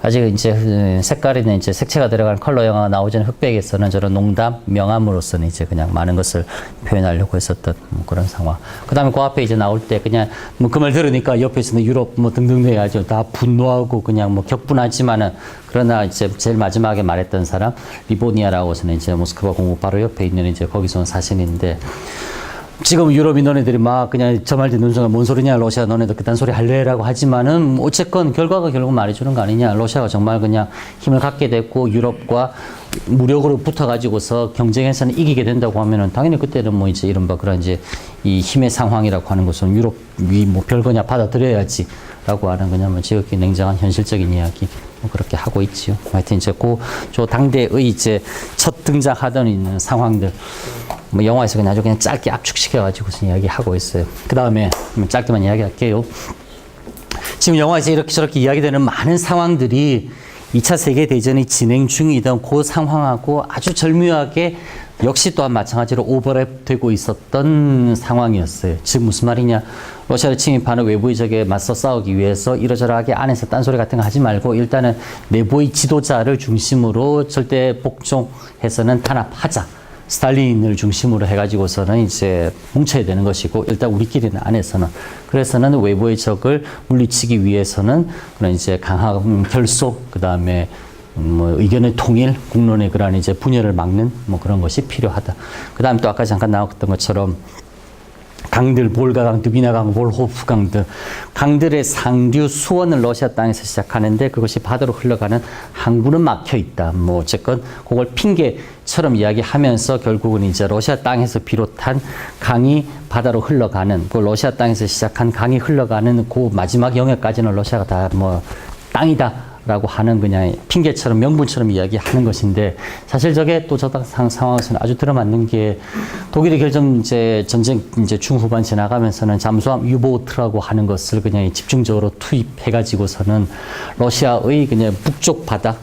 아직 이제 색깔이나 이제 색채가 들어간 컬러 영화가 나오지는 흑백에서는 저런 농담, 명암으로서는 이제 그냥 많은 것을 표현하려고 했었던 그런 상황. 그 다음에 그 앞에 이제 나올 때 그냥 뭐 그 말 들으니까 옆에 있는 유럽 뭐 등등 해가지고 다 분노하고 그냥 뭐 격분하지만은 그러나 이제 제일 마지막에 말했던 사람 리보니아라고서는 이제 모스크바 공무 바로 옆에 있는 이제 거기서 온 사신인데 지금 유럽이 너네들이 막 그냥 저 말 듣는 순간 뭔 소리냐 러시아 너네들 그딴 소리 할래라고 하지만은 어쨌건 결과가 결국 말해주는 거 아니냐. 러시아가 정말 그냥 힘을 갖게 됐고 유럽과 무력으로 붙어가지고서 경쟁에서는 이기게 된다고 하면은 당연히 그때는 뭐 이제 이른바 그런 이제 이 힘의 상황이라고 하는 것은 유럽이 뭐 별거냐 받아들여야지라고 하는 그냥 뭐 지극히 냉정한 현실적인 이야기 뭐 그렇게 하고 있지요. 하여튼 이제 저 당대의 이제 첫 등장하던 있는 상황들. 뭐 영화에서 그냥 아주 그냥 짧게 압축시켜가지고서 이야기하고 있어요. 그 다음에 짧게만 이야기할게요. 지금 영화에서 이렇게 저렇게 이야기되는 많은 상황들이 2차 세계대전이 진행 중이던 그 상황하고 아주 절묘하게 역시 또한 마찬가지로 오버랩되고 있었던 상황이었어요. 즉 무슨 말이냐. 러시아를 침입하는 외부의 적에 맞서 싸우기 위해서 이러저러하게 안에서 딴소리 같은 거 하지 말고 일단은 내부의 지도자를 중심으로 절대 복종해서는 단합하자. 스탈린을 중심으로 해가지고서는 이제 뭉쳐야 되는 것이고, 일단 우리끼리는 안에서는. 그래서는 외부의 적을 물리치기 위해서는 그런 이제 강한 결속, 그 다음에 뭐 의견의 통일, 국론의 그러한 이제 분열을 막는 뭐 그런 것이 필요하다. 그 다음에 또 아까 잠깐 나왔던 것처럼 강들, 볼가 강들, 미나 강, 볼호프 강들, 강들의 상류 수원을 러시아 땅에서 시작하는데 그것이 바다로 흘러가는 항구는 막혀 있다. 뭐 어쨌건 그걸 핑계처럼 이야기하면서 결국은 이제 러시아 땅에서 비롯한 강이 바다로 흘러가는, 그 러시아 땅에서 시작한 강이 흘러가는 그 마지막 영역까지는 러시아가 다 뭐 땅이다. 라고 하는 그냥 핑계처럼 명분처럼 이야기하는 것인데, 사실 저게 또 저 상황에서는 아주 들어맞는 게, 독일이 결정 이제 전쟁 이제 중후반 지나가면서는 잠수함 유보트라고 하는 것을 그냥 집중적으로 투입해가지고서는 러시아의 그냥 북쪽 바다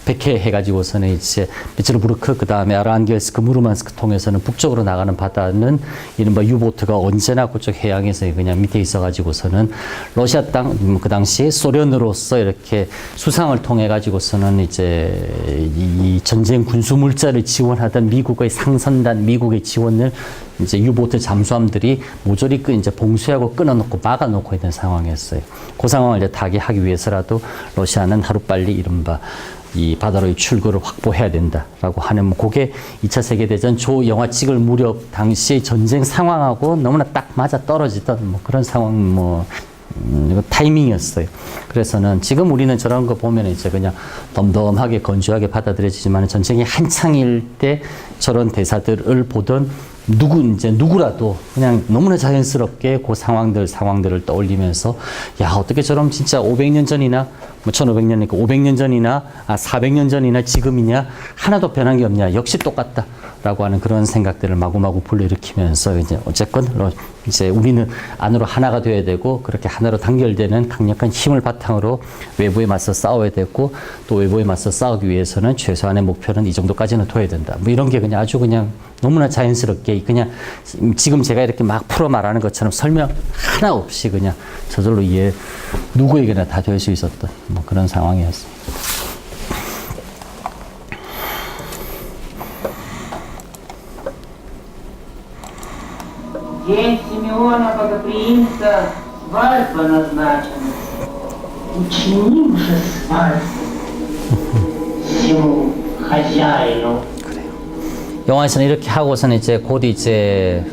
백해해가지고서는 이제 베츠르부르크, 그 다음에 아르한겔스크, 무르만스크 통해서는 북쪽으로 나가는 바다는 이른바 유보트가 언제나 그쪽 해양에서 그냥 밑에 있어가지고서는 러시아 땅, 그 당시 소련으로서 이렇게 수상을 통해가지고서는 이제 이 전쟁 군수 물자를 지원하던 미국의 상선단, 미국의 지원을 이제 유보트 잠수함들이 모조리 이제 봉쇄하고 끊어놓고 막아놓고 있는 상황이었어요. 그 상황을 이제 타개하기 위해서라도 러시아는 하루빨리 이른바 이 바다로의 출구를 확보해야 된다라고 하는, 뭐 그게 2차 세계대전 조 영화 찍을 무렵 당시의 전쟁 상황하고 너무나 딱 맞아 떨어지던 뭐 그런 상황, 뭐 타이밍이었어요. 그래서는 지금 우리는 저런 거 보면 이제 그냥 덤덤하게 건조하게 받아들여지지만, 전쟁이 한창일 때 저런 대사들을 보던 누구라도 그냥 너무나 자연스럽게 그 상황들을 떠올리면서, 야, 어떻게 저럼 진짜 500년 전이나, 뭐 1500년이니까 500년 전이나, 400년 전이나 지금이냐, 하나도 변한 게 없냐, 역시 똑같다. 라고 하는 그런 생각들을 마구마구 불러일으키면서, 이제 어쨌건 이제 우리는 안으로 하나가 되어야 되고, 그렇게 하나로 단결되는 강력한 힘을 바탕으로 외부에 맞서 싸워야 되고, 또 외부에 맞서 싸우기 위해서는 최소한의 목표는 이 정도까지는 둬야 된다. 뭐 이런 게 그냥 아주 그냥 너무나 자연스럽게 그냥 지금 제가 이렇게 막 풀어 말하는 것처럼 설명 하나 없이 그냥 저절로 누구에게나 다 될 수 있었던 뭐 그런 상황이었습니다. День Симеона Богоприимца, свадьба назначена. Учиним же свадьбу всему хозяину. 영화에서는 이렇게 하고서는 이제 곧 이제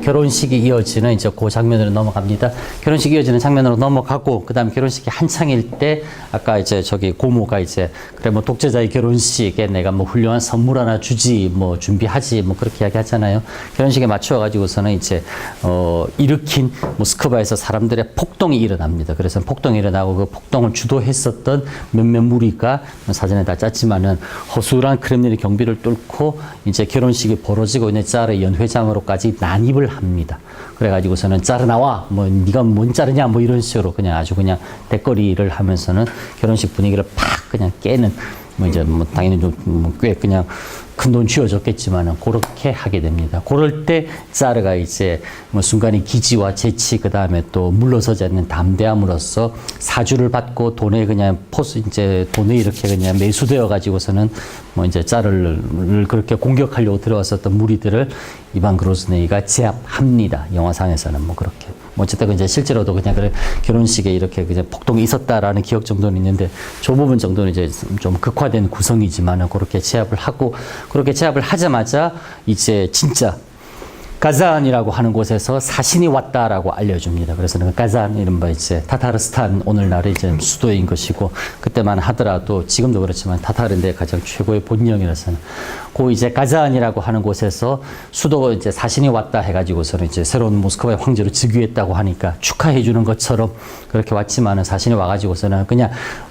결혼식이 이어지는 이제 그 장면으로 넘어갑니다. 결혼식이 이어지는 장면으로 넘어가고, 그 다음 결혼식이 한창일 때, 아까 이제 저기 고모가 이제, 그래 뭐 독재자의 결혼식에 내가 뭐 훌륭한 선물 하나 주지, 뭐 준비하지, 뭐 그렇게 이야기 하잖아요. 결혼식에 맞춰가지고서는 이제, 일으킨 모스크바에서 사람들의 폭동이 일어납니다. 그래서 폭동이 일어나고 그 폭동을 주도했었던 몇몇 무리가 사전에 다 짰지만은 허술한 크렘린의 경비를 뚫고 이제 결혼식이 벌어지고 있는 짤의 연회장으로까지 난입을 합니다. 그래가지고서는 짜르 나와, 뭐 네가 뭔 짜르냐, 뭐 이런 식으로 그냥 아주 그냥 대거리를 하면서는 결혼식 분위기를 팍 그냥 깨는, 뭐 이제 뭐 당연히 꽤 그냥 큰 돈 쥐어줬겠지만은 그렇게 하게 됩니다. 그럴 때 짜르가 이제 뭐 순간의 기지와 재치, 그 다음에 또 물러서지 않는 담대함으로써 사주를 받고 돈에 그냥 이제 돈에 이렇게 그냥 매수되어 가지고서는 뭐 이제 짜르를 그렇게 공격하려고 들어왔었던 무리들을 이반 그로즈네이가 제압합니다. 영화상에서는 뭐 그렇게. 뭐 어쨌든 이제 실제로도 그냥 그래 결혼식에 이렇게 그냥 폭동이 있었다라는 기억 정도는 있는데, 저 부분 정도는 이제 좀 극화된 구성이지만은 그렇게 제압을 하고, 그렇게 제압을 하자마자 이제 진짜 가잔이라고 하는 곳에서 사신이 왔다라고 알려줍니다. 그래서 가잔, 이른바 이제 타타르스탄, 오늘날의 이제 수도인 것이고, 그때만 하더라도 지금도 그렇지만 타타르인데 가장 최고의 본령이라서는 그 이제 가잔이라고 하는 곳에서 수도 이제 사신이 왔다 해가지고서는 이제 새로운 모스크바의 황제로 즉위했다고 하니까 축하해 주는 것처럼 그렇게 왔지만은, 사신이 와가지고서는 그냥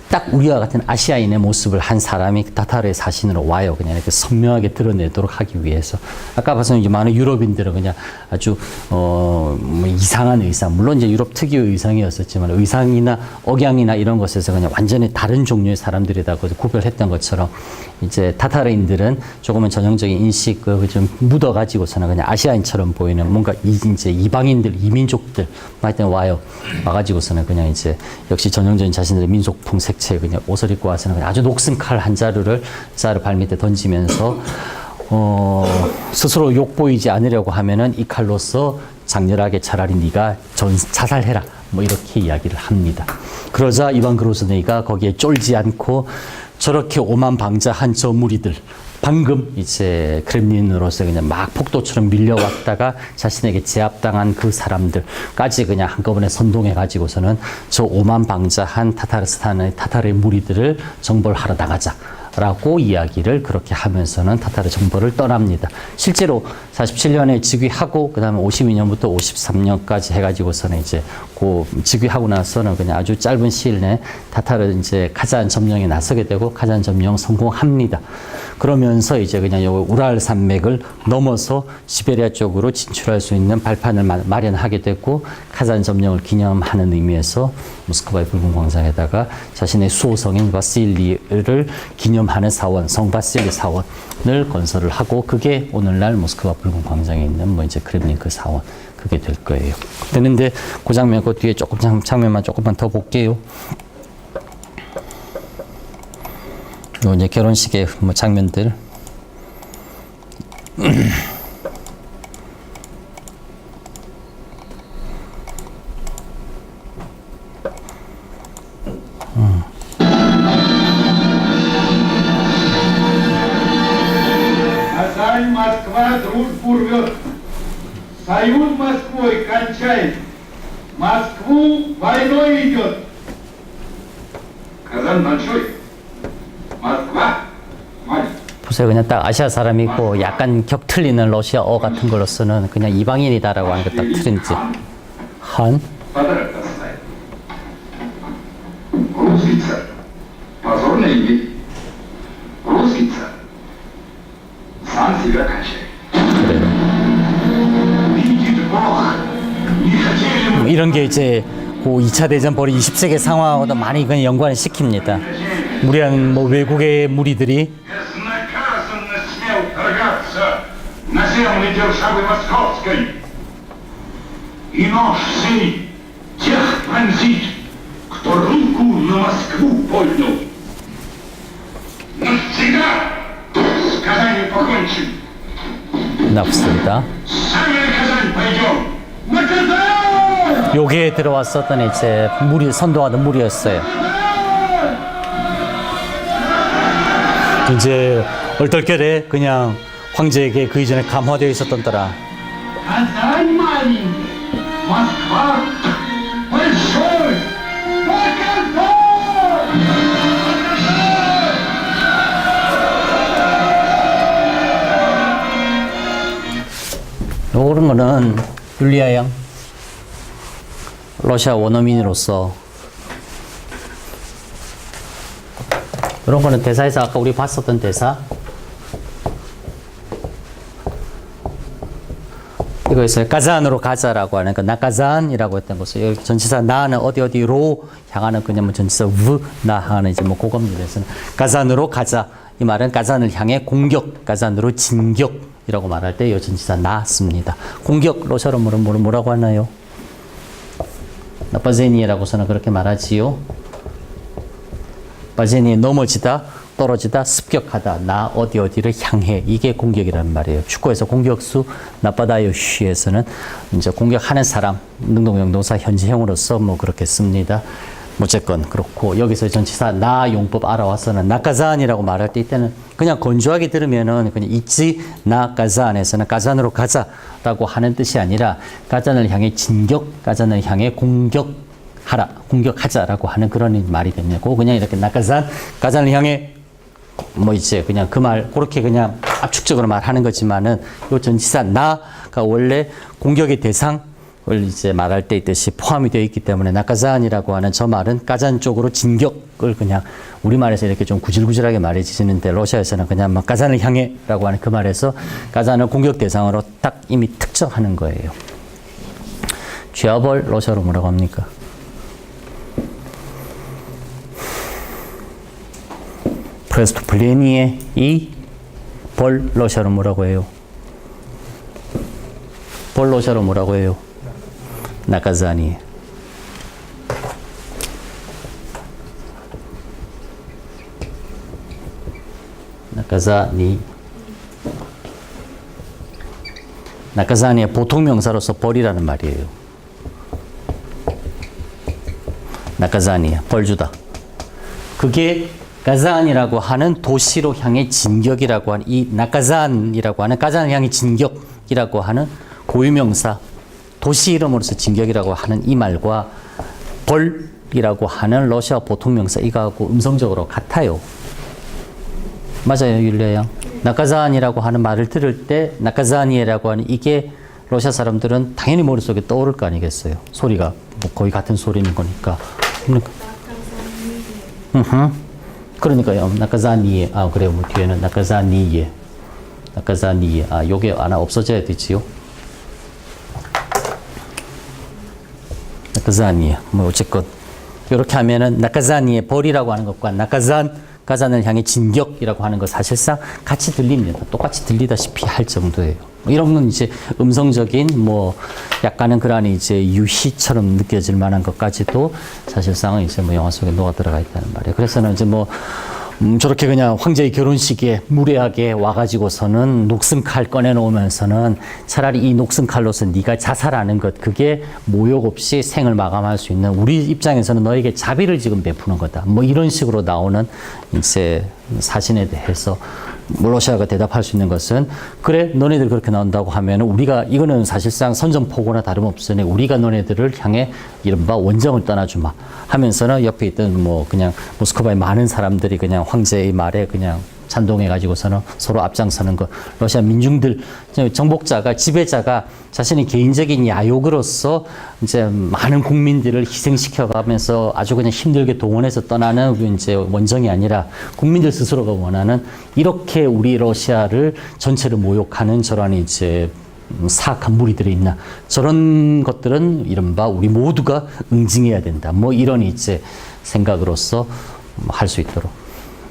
딱 우리와 같은 아시아인의 모습을 한 사람이 타타르의 사신으로 와요. 그냥 이렇게 선명하게 드러내도록 하기 위해서. 아까 봐서 이제 많은 유럽인들은 그냥 아주 뭐 이상한 의상, 물론 이제 유럽 특유의 의상이었었지만 의상이나 억양이나 이런 것에서 그냥 완전히 다른 종류의 사람들이다 구별했던 것처럼, 이제 타타르인들은 조금은 전형적인 인식을 좀 묻어가지고서는 그냥 아시아인처럼 보이는 뭔가 이제 이방인들, 이민족들 하여튼 와가지고서는 그냥 이제 역시 전형적인 자신들의 민속풍 색채 그냥 옷을 입고 와서는 그냥 아주 녹슨 칼 한 자루를 짜르 발 밑에 던지면서 스스로 욕보이지 않으려고 하면은 이 칼로서 장렬하게 차라리 네가 자살해라. 뭐 이렇게 이야기를 합니다. 그러자 이반 그로즈네이가 거기에 쫄지 않고 저렇게 오만방자한 저 무리들, 방금 이제 크렘린으로서 그냥 막 폭도처럼 밀려왔다가 자신에게 제압당한 그 사람들까지 그냥 한꺼번에 선동해 가지고서는 저 오만방자한 타타르스탄의 타타르의 무리들을 정벌하러 나가자. 라고 이야기를 그렇게 하면서는 타타르 정벌을 떠납니다. 실제로 47년에 즉위하고 그 다음에 52년부터 53년까지 해가지고서는 이제 그 즉위하고 나서는 그냥 아주 짧은 시일 내에 타타르 이제 카잔 점령에 나서게 되고 카잔 점령 성공합니다. 그러면서 이제 그냥 요 우랄 산맥을 넘어서 시베리아 쪽으로 진출할 수 있는 발판을 마련하게 되고 카잔 점령을 기념하는 의미에서 모스크바의 붉은 광장에다가 자신의 수호성인 바실리를 기념하는 사원, 성 바실리 사원을 건설을 하고 그게 오늘날 모스크바 붉은 광장에 있는 뭐 이제 크렘린 그 사원 그게 될 거예요. 되는데 그 장면 그 뒤에 조금 장면만 조금만 더 볼게요. 요 이제 결혼식의 뭐 장면들. Казань, Москва дружбу рвет. Союз Москвой кончает. Москву войной идет. Казань большой. Москва маленький. 보세요. 그냥 딱 아시아 사람이 있고 약간 격 틀리는 러시아어 같은 걸로서는 그냥 이방인이다라고 하는 게 딱 트렌드. 한. Подарок доставит. Русский царь. Позорный вид. Русский царь. Сам себя качает. 그래요. Видит Бог. Не хотели мы. 이런 게 이제 그 2차 대전 벌인 20세기 상황하고도 많이 그냥 연관을 시킵니다. 무리한 뭐 외국의 무리들이 Безнаказанно смел торгаться на земли державы Московской. И нож сей тех пронзит, кто руку на Москву поднял. Навсегда с Казанью покончим. 나왔습니다. Сами на Казань пойдем. На Казань! 요게 들어왔었던 이제 무리 선동하던 무리였어요. 이제 얼떨결에 그냥 황제에게 그 이전에 감화되어 있었던 더라. Казань маленький, Москва большой. На Казань! 요런 거는 율리아 양 러시아 원어민으로서 이런 거는 대사에서 아까 우리 봤었던 대사 이거 있어요. 가잔으로 가자라고 하는 그 나가잔이라고 했던 것을 여기 전치사 나는 어디로 향하는 그냥 뭐 전치사 나 향하는 이제 뭐 그겁니다에서는 가잔으로 가자 이 말은 가잔을 향해 공격 가잔으로 진격이라고 말할 때 이 전치사 나 씁니다. 공격 러시아로 뭐라고 하나요? 바제니에라고서는 그렇게 말하지요. 바제니에 넘어지다, 떨어지다, 습격하다, 나 어디를 향해 이게 공격이라는 말이에요. 축구에서 공격수 나빠다요쉬에서는 이제 공격하는 사람 능동형 동사 현재형으로서 뭐 그렇게 씁니다. 어쨌건 그렇고 여기서 전치사 나 용법 알아와서는 나가잔이라고 말할 때 이때는 그냥 건조하게 들으면은 그냥 있지 나가잔에서는 가잔으로 가자라고 하는 뜻이 아니라 가잔을 향해 진격, 가잔을 향해 공격하라, 공격하자라고 하는 그런 말이 됩니다. 그냥 이렇게 나가잔, 가잔을 향해 뭐 이제 그냥 그 말 그렇게 그냥 압축적으로 말하는 거지만은 요 전치사 나가 원래 공격의 대상 을 이제 말할 때 있듯이 포함이 되어 있기 때문에 나가잔이라고 하는 저 말은 가잔 쪽으로 진격을 그냥 우리말에서 이렇게 좀 구질구질하게 말해지는데 러시아에서는 그냥 막 가잔을 향해라고 하는 그 말에서 가잔을 공격 대상으로 딱 이미 특정하는 거예요. 죄벌 러시아로 뭐라고 합니까? 프레스토플레니에 이 벌 러시아로 뭐라고 해요? 벌 러시아로 뭐라고 해요? 나가자니. 나가자니. 나카자니의 보통 명사로서 벌이라는 말이에요. 나카자니야, 벌 주다. 그게 가잔이라고 하는 도시로 향해 진격이라고 하는 이 나카잔이라고 하는 가잔을 향해 진격이라고 하는 고유명사 도시 이름으로서 진격이라고 하는 이 말과 벌이라고 하는 러시아 보통 명사 이거하고 음성적으로 같아요. 맞아요, 율리아 양. 나카잔이라고 하는 말을 들을 때 나카자니에라고 하는 이게 러시아 사람들은 당연히 머릿속에 떠오를 거 아니겠어요. 소리가 뭐 거의 같은 소리인 거니까. 그러니까요. 나카자니에. 아, 그래요. 뭐 뒤에는 나카자니에. 나카자니에. 아, 요게 하나 없어져야 되지요. 나카자니에. 뭐 어쨌건 이렇게 하면은 나카자니에 벌이라고 하는 것과 가잔을 향해 진격이라고 하는 거 사실상 같이 들립니다. 똑같이 들리다시피 할 정도예요. 이런 건 이제 음성적인 뭐 약간은 그러한 이제 유희처럼 느껴질 만한 것까지도 사실상은 이제 뭐 영화 속에 녹아 들어가 있다는 말이에요. 그래서는 이제 뭐 저렇게 그냥 황제의 결혼식에 무례하게 와가지고서는 녹슨칼 꺼내놓으면서는 차라리 이 녹슨칼로서 네가 자살하는 것 그게 모욕 없이 생을 마감할 수 있는 우리 입장에서는 너에게 자비를 지금 베푸는 거다. 뭐 이런 식으로 나오는 이제 사신에 대해서 러시아가 대답할 수 있는 것은 그래 너네들 그렇게 나온다고 하면 우리가 이거는 사실상 선전포고나 다름없으니 우리가 너네들을 향해 이른바 원정을 떠나주마 하면서는 옆에 있던 뭐 그냥 모스크바의 많은 사람들이 그냥 황제의 말에 그냥 찬동해 가지고서는 서로 앞장서는 것 러시아 민중들 정복자가 지배자가 자신의 개인적인 야욕으로서 이제 많은 국민들을 희생시켜 가면서 아주 그냥 힘들게 동원해서 떠나는 이제 원정이 아니라 국민들 스스로가 원하는 이렇게 우리 러시아를 전체를 모욕하는 저런 이제 사악한 무리들이 있나 저런 것들은 이른바 우리 모두가 응징해야 된다 뭐 이런 이제 생각으로서 할 수 있도록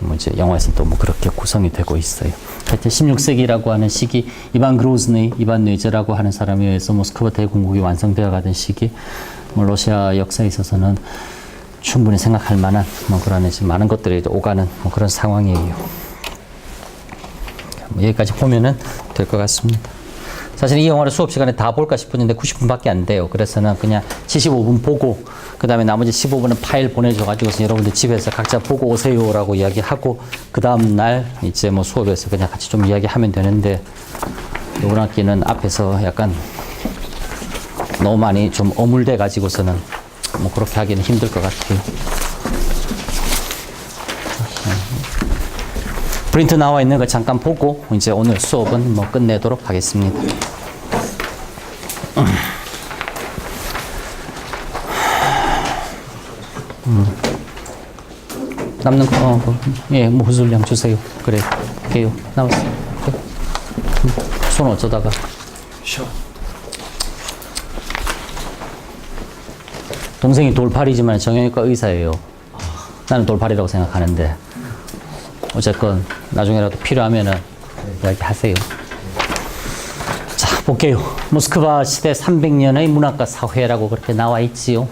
뭐 이제 영화에서 또 뭐 그렇게 구성이 되고 있어요. 하여튼 16세기라고 하는 시기, 이반 그로즈니, 이반 뇌제라고 하는 사람에 의해서 모스크바 대공국이 완성되어 가던 시기, 뭐 러시아 역사에 있어서는 충분히 생각할 만한 뭐 그런 이제 많은 것들이 오가는 뭐 그런 상황이에요. 뭐 여기까지 보면은 될 것 같습니다. 사실 이 영화를 수업 시간에 다 볼까 싶었는데 90분밖에 안 돼요. 그래서는 그냥 75분 보고 그 다음에 나머지 15분은 파일 보내줘가지고서 여러분들 집에서 각자 보고 오세요라고 이야기하고 그 다음 날 이제 뭐 수업에서 그냥 같이 좀 이야기하면 되는데 이번 학기는 앞에서 약간 너무 많이 좀 어물돼 가지고서는 뭐 그렇게 하기는 힘들 것 같아요. 프린트 나와 있는 거 잠깐 보고 이제 오늘 수업은 뭐 끝내도록 하겠습니다. 남는 거, 예, 뭐 후술량 주세요. 그래, 게요. 남았어요. 그래. 손 어쩌다가. 동생이 돌팔이지만 정형외과 의사예요. 나는 돌팔이라고 생각하는데. 어쨌건 나중에라도 필요하면은 이야기하세요. 자, 볼게요. 모스크바 시대 300년의 문학과 사회라고 그렇게 나와 있지요.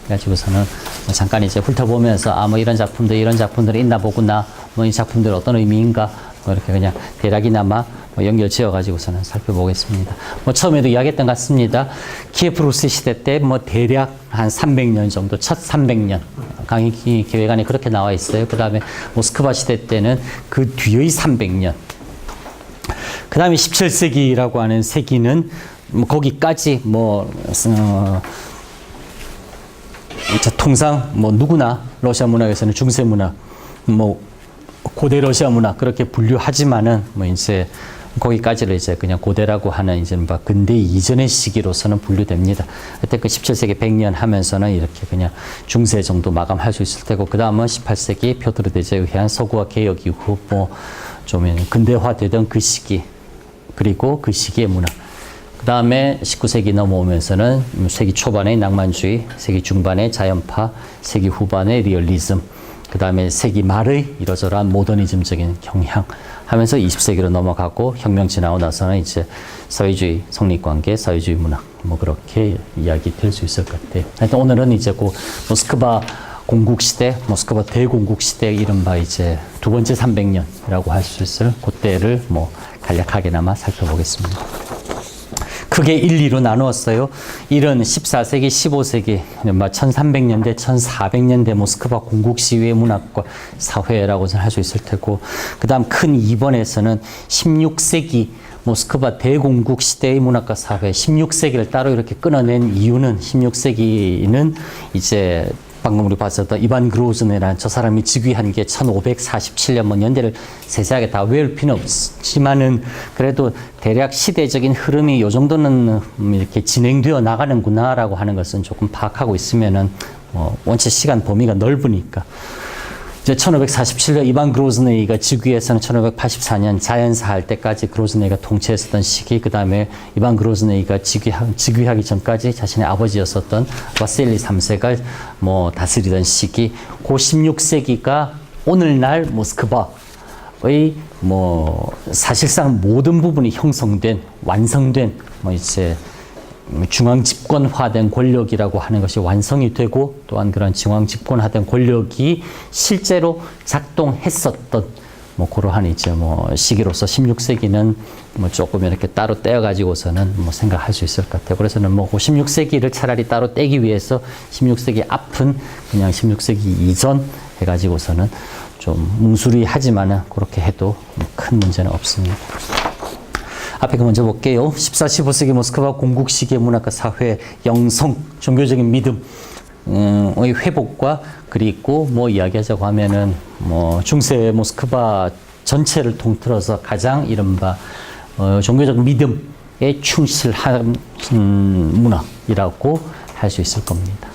그래가지고서는 뭐 잠깐 이제 훑어보면서 아, 뭐 이런 작품들이 있나 보구나. 뭐 이 작품들 어떤 의미인가. 뭐 이렇게 그냥 대략이나마 뭐 연결 지어가지고서는 살펴보겠습니다. 뭐 처음에도 이야기했던 것 같습니다. 키예프 루스 시대 때 뭐 대략 한 300년 정도, 첫 300년. 강의 계획안에 그렇게 나와 있어요. 그 다음에 모스크바 시대 때는 그 뒤의 300년. 그 다음에 17세기라고 하는 세기는 뭐 거기까지 뭐, 통상 뭐 누구나 러시아 문학에서는 중세 문학, 뭐 고대 러시아 문학 그렇게 분류하지만은 뭐 이제 거기까지를 이제 그냥 고대라고 하는 이제 뭐 근대 이전의 시기로서는 분류됩니다. 그때 그 17세기 100년 하면서는 이렇게 그냥 중세 정도 마감할 수 있을 테고 그 다음은 18세기 표트르 대제에 의한 서구화 개혁 이후 뭐 좀 근대화되던 그 시기 그리고 그 시기의 문학. 그 다음에 19세기 넘어오면서는 세기 초반의 낭만주의, 세기 중반의 자연파, 세기 후반의 리얼리즘. 그 다음에 세기 말의 이러저러한 모더니즘적인 경향 하면서 20세기로 넘어가고 혁명 지나고 나서는 이제 사회주의 성립관계, 사회주의 문학 뭐 그렇게 이야기 될 수 있을 것 같아요. 하여튼 오늘은 이제 그 모스크바 공국시대, 모스크바 대공국시대 이른바 이제 두 번째 300년이라고 할 수 있을 그때를 뭐 간략하게나마 살펴보겠습니다. 크게 1, 2로 나누었어요. 1은 14세기, 15세기, 1300년대, 1400년대 모스크바 공국 시위의 문학과 사회라고는 할 수 있을 테고, 그 다음 큰 2번에서는 16세기 모스크바 대공국 시대의 문학과 사회, 16세기를 따로 이렇게 끊어낸 이유는 16세기는 이제 방금 우리 봤었던 이반 그로즈네라는 저 사람이 즉위한 게 1547년, 뭐 연대를 세세하게 다 외울 필요는 없지만은 그래도 대략 시대적인 흐름이 요 정도는 이렇게 진행되어 나가는구나라고 하는 것은 조금 파악하고 있으면은 원체 시간 범위가 넓으니까. 이제 1547년 이반 그로즈네이가 즉위해서는 1584년 자연사 할 때까지 그로즈네이가 통치했었던 시기, 그 다음에 이반 그로즈네이가 즉위하기 전까지 자신의 아버지였었던 와실리 3세가 다스리던 시기, 그 16세기가 오늘날 모스크바의 사실상 모든 부분이 형성된, 완성된 이제 중앙 집권화된 권력이라고 하는 것이 완성이 되고, 또한 그런 중앙 집권화된 권력이 실제로 작동했었던 그러한 이제 시기로서 16세기는 조금 이렇게 따로 떼어가지고서는 생각할 수 있을 것 같아요. 그래서는 16세기를 차라리 따로 떼기 위해서 16세기 앞은 그냥 16세기 이전 해가지고서는 좀 뭉수리하지만은 그렇게 해도 큰 문제는 없습니다. 앞에 거 먼저 볼게요. 14, 15세기 모스크바 공국 시기의 문학과 사회, 영성, 종교적인 믿음의 회복과, 그리고 이야기하자고 하면은 중세 모스크바 전체를 통틀어서 가장 이른바 종교적 믿음에 충실한 문학이라고 할 수 있을 겁니다.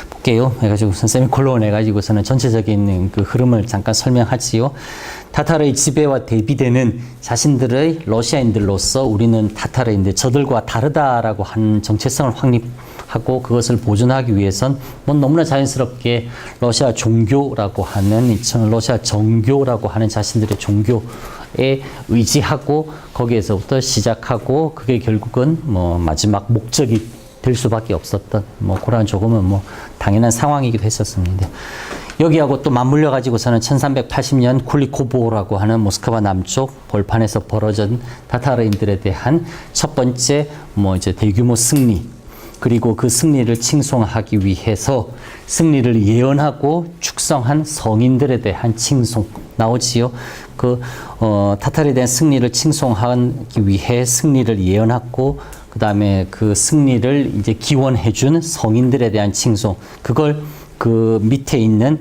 볼게요. 해가지고 세미콜론 해가지고서는 전체적인 그 흐름을 잠깐 설명하지요. 타타르의 지배와 대비되는 자신들의 러시아인들로서 우리는 타타르인데 저들과 다르다라고 하는 정체성을 확립하고 그것을 보존하기 위해선 너무나 자연스럽게 러시아 종교라고 하는, 러시아 정교라고 하는 자신들의 종교에 의지하고 거기에서부터 시작하고, 그게 결국은 마지막 목적이 될 수밖에 없었던 그런 조금은 당연한 상황이기도 했었습니다. 여기하고 또 맞물려 가지고서는 1380년 쿨리코보라고 하는 모스크바 남쪽 벌판에서 벌어진 타타르인들에 대한 첫 번째 이제 대규모 승리, 그리고 그 승리를 칭송하기 위해서 승리를 예언하고 축성한 성인들에 대한 칭송 나오지요. 타타르에 대한 승리를 칭송하기 위해 승리를 예언하고, 그 다음에 그 승리를 이제 기원해준 성인들에 대한 칭송, 그걸 그 밑에 있는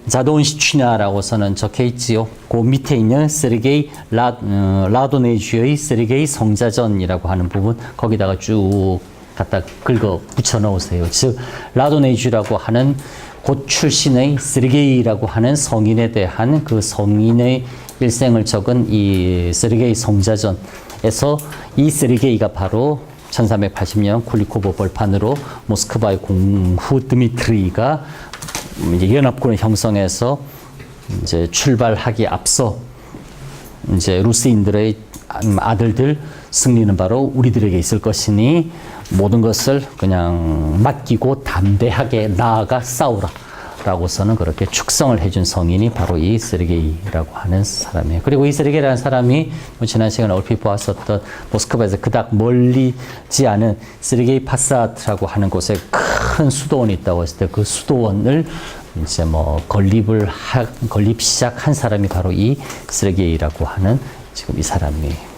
자돈시취나라고서는 적혀 있지요. 그 밑에 있는 세르게이 라도네주의 세르게이 성자전이라고 하는 부분, 거기다가 쭉 갖다 긁어 붙여 넣으세요. 즉 라도네주라고 하는 곧 출신의 세르게이라고 하는 성인에 대한 그 성인의 일생을 적은 이 세르게이 성자전에서 이 세르게이가 바로 1380년 쿨리코보 벌판으로 모스크바의 공후 드미트리가 이제 연합군을 형성해서 이제 출발하기 앞서 이제 루스인들의 아들들 승리는 바로 우리들에게 있을 것이니 모든 것을 그냥 맡기고 담대하게 나아가 싸우라 라고서는 그렇게 축성을 해준 성인이 바로 이 세르게이라고 하는 사람이에요. 그리고 이 세르게이라는 사람이 지난 시간에 얼핏 보았었던 모스크바에서 그닥 멀리지 않은 세르게이 파사트라고 하는 곳에 큰 수도원이 있다고 했을 때 그 수도원을 이제 건립 시작한 사람이 바로 이 세르게이라고 하는 지금 이 사람이에요.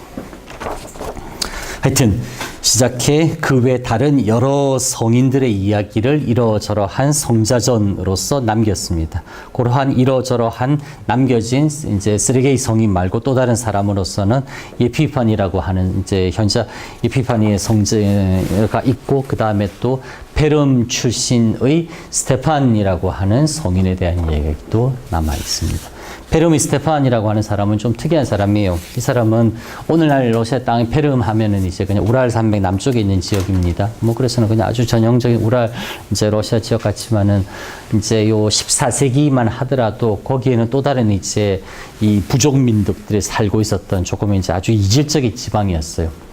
하여튼 시작해 그 외 다른 여러 성인들의 이야기를 이러저러한 성자전으로서 남겼습니다. 그러한 이러저러한 남겨진 이제 세르게이 성인 말고 또 다른 사람으로서는 예피판이라고 하는 이제 현재 예피판이의 성자가 있고, 그 다음에 또 페름 출신의 스테판이라고 하는 성인에 대한 이야기도 남아 있습니다. 페름이 스테판이라고 하는 사람은 좀 특이한 사람이에요. 이 사람은 오늘날 러시아 땅의 페름 하면은 이제 그냥 우랄 산맥 남쪽에 있는 지역입니다. 그래서는 그냥 아주 전형적인 우랄 이제 러시아 지역 같지만은 이제 요 14세기만 하더라도 거기에는 또 다른 이제 이 부족민족들이 살고 있었던 조금 이제 아주 이질적인 지방이었어요.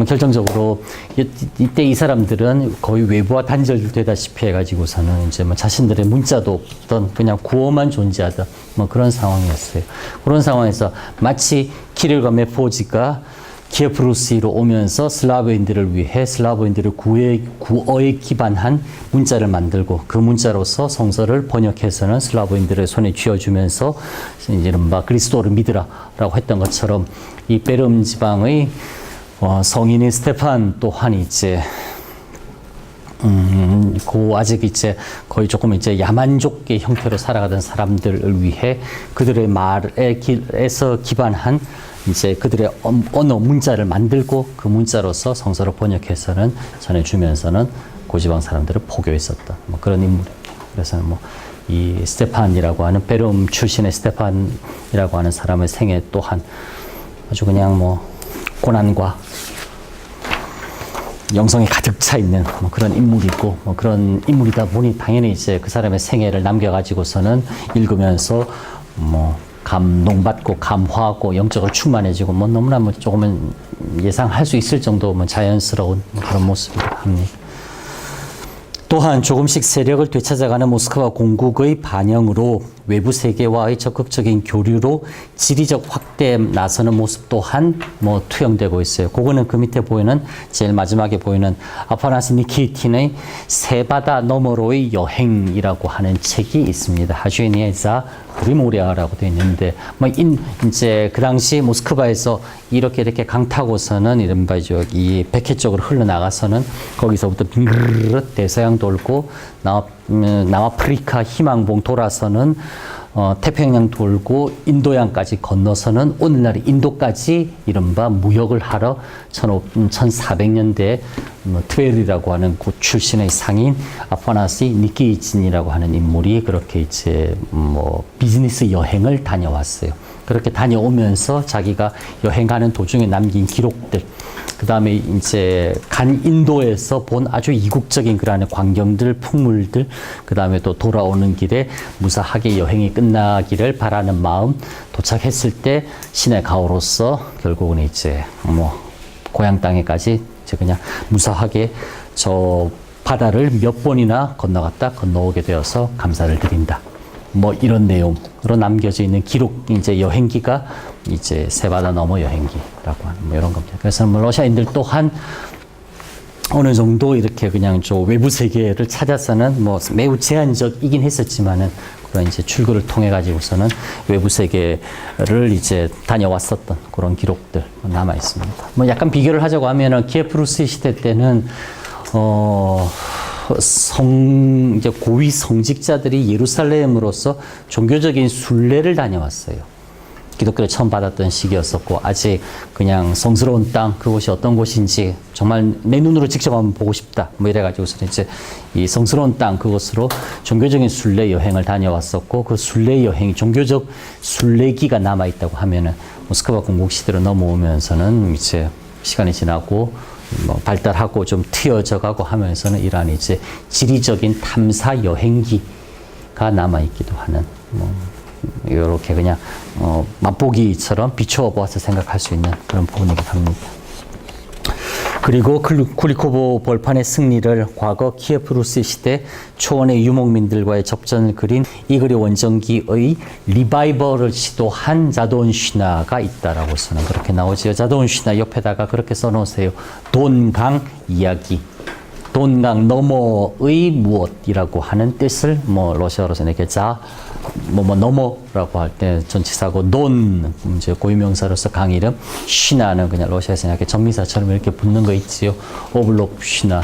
결정적으로 이때 이 사람들은 거의 외부와 단절되다시피 해가지고서는 이제 자신들의 문자도 없던 그냥 구호만 존재하던 그런 상황이었어요. 그런 상황에서 마치 키릴과 메포지가 키예프 루스로 오면서 슬라브인들을 위해 슬라브인들의 구어에 기반한 문자를 만들고 그 문자로서 성서를 번역해서는 슬라브인들의 손에 쥐어주면서 이른바 그리스도를 믿으라라고 했던 것처럼 이 베름 지방의 성인인 스테판 또한 이제 아직 이제 거의 조금 이제 야만족의 형태로 살아가던 사람들을 위해 그들의 말에서 기반한 이제 그들의 언어 문자를 만들고 그 문자로서 성서를 번역해서는 전해주면서는 고지방 사람들을 포교했었던 뭐 그런 인물이에요. 그래서 뭐 이 스테판이라고 하는 베름 출신의 스테판이라고 하는 사람의 생애 또한 아주 그냥 뭐 고난과 영성이 가득 차 있는 뭐 그런 인물이고 뭐 그런 인물이다 보니 당연히 이제 그 사람의 생애를 남겨가지고서는 읽으면서 뭐 감동받고 감화하고 영적으로 충만해지고 뭐 너무나 뭐 조금은 예상할 수 있을 정도 뭐 자연스러운 뭐 그런 모습이라 합니다. 또한 조금씩 세력을 되찾아가는 모스크바 공국의 반영으로 외부 세계와의 적극적인 교류로 지리적 확대에 나서는 모습 또한 뭐 투영되고 있어요. 그거는 그 밑에 보이는 제일 마지막에 보이는 아파나시 니키틴의 세 바다 너머로의 여행이라고 하는 책이 있습니다. 하주니에자 브리모리아라고 되어 있는데 뭐 이제 그 당시 모스크바에서 이렇게 강타고서는 이른바 이 백해 쪽으로 흘러나가서는 거기서부터 빙그르르 대서양 돌고 남아프리카 희망봉 돌아서는 태평양 돌고 인도양까지 건너서는 오늘날 인도까지 이른바 무역을 하러 1400년대에 트웰이라고 하는 곳 출신의 상인 아파나시 니키진이라고 하는 인물이 그렇게 이제 뭐 비즈니스 여행을 다녀왔어요. 그렇게 다녀오면서 자기가 여행하는 도중에 남긴 기록들, 그 다음에 이제 간 인도에서 본 아주 이국적인 그러한 광경들, 풍물들, 그 다음에 또 돌아오는 길에 무사하게 여행이 끝나기를 바라는 마음, 도착했을 때 신의 가호로서 결국은 이제 뭐 고향 땅에까지 이제 그냥 무사하게 저 바다를 몇 번이나 건너오게 되어서 감사를 드린다. 뭐 이런 내용으로 남겨져 있는 기록, 이제 여행기가 이제 세 바다 너머 여행기라고 하는 뭐 이런 겁니다. 그래서 뭐 러시아인들 또한 어느 정도 이렇게 그냥 저 외부 세계를 찾아서는 뭐 매우 제한적이긴 했었지만은 그런 이제 출구를 통해 가지고서는 외부 세계를 이제 다녀왔었던 그런 기록들 남아 있습니다. 뭐 약간 비교를 하자고 하면은 키예프 루스 시대 때는 이제 고위 성직자들이 예루살렘으로서 종교적인 순례를 다녀왔어요. 기독교를 처음 받았던 시기였었고, 아직 그냥 성스러운 땅, 그곳이 어떤 곳인지 정말 내 눈으로 직접 한번 보고 싶다. 뭐 이래가지고서 이제 이 성스러운 땅, 그곳으로 종교적인 순례 여행을 다녀왔었고, 그 순례 여행이 종교적 순례기가 남아있다고 하면은 모스크바 공국 시대로 넘어오면서는 이제 시간이 지나고 뭐 발달하고 좀 트여져 가고 하면서는 이러한 이제 지리적인 탐사 여행기가 남아있기도 하는 뭐 이렇게 그냥 맛보기처럼 비추어 보아서 생각할 수 있는 그런 부분이기도 합니다. 그리고 쿠리코보 벌판의 승리를 과거 키예프 루스 시대 초원의 유목민들과의 접전을 그린 이글의 원정기의 리바이벌을 시도한 자돈슈나가 있다라고서는 그렇게 나오지요. 자돈슈나 옆에다가 그렇게 써놓으세요. 돈강 이야기. 돈강 너머의 무엇이라고 하는 뜻을 뭐 러시아로서는 이렇게 너머라고 할 때 전치사고 돈 이제 고유명사로서 강 이름, 쉬나는 그냥 러시아에서 이렇게 전미사처럼 이렇게 붙는 거 있지요. 오블로프 쉬나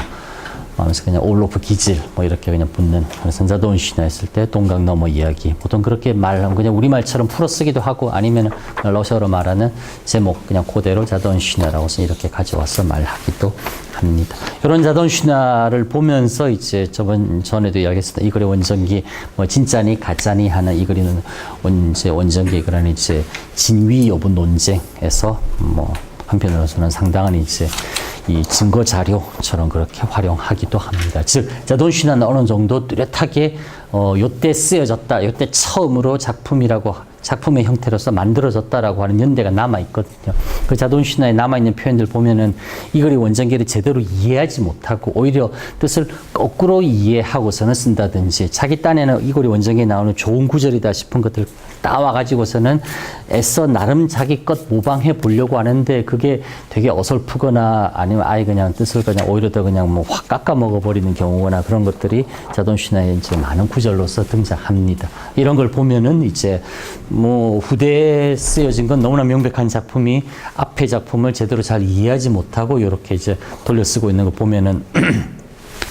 하면서 그냥 오블로프 기질 뭐 이렇게 그냥 붙는. 그래서 자돈 쉬나 했을 때 동강 너머 이야기. 보통 그렇게 말하면 그냥 우리말처럼 풀어 쓰기도 하고 아니면 러시아로 말하는 제목 그냥 그대로 자돈 쉬나라고 해서 이렇게 가져와서 말하기도 합니다. 이런 자돈 쉬나를 보면서 이제 전에도 이야기했었던 이 글의 원정기 뭐 진짜니 가짜니 하는 이 글이는 원정기 그런 이제 진위 여부 논쟁에서 뭐 한편으로서는 상당한 이제 이 증거 자료처럼 그렇게 활용하기도 합니다. 즉 자돈 쉬나는 어느 정도 뚜렷하게 요때 쓰여졌다, 요때 처음으로 작품이라고 작품의 형태로서 만들어졌다라고 하는 연대가 남아있거든요. 그 자돈신화에 남아있는 표현들 보면은 이 글의 원전기를 제대로 이해하지 못하고 오히려 뜻을 거꾸로 이해하고서는 쓴다든지 자기 딴에는 이 글의 원전기에 나오는 좋은 구절이다 싶은 것들 따와가지고서는 애써 나름 자기 것 모방해 보려고 하는데 그게 되게 어설프거나 아니면 아예 그냥 뜻을 그냥 오히려 더 그냥 뭐 확 깎아 먹어버리는 경우거나 그런 것들이 자돈신화에 이제 많은 구절로서 등장합니다. 이런 걸 보면은 이제 뭐 후대에 쓰여진 건 너무나 명백한 작품이 앞의 작품을 제대로 잘 이해하지 못하고 이렇게 이제 돌려 쓰고 있는 거 보면은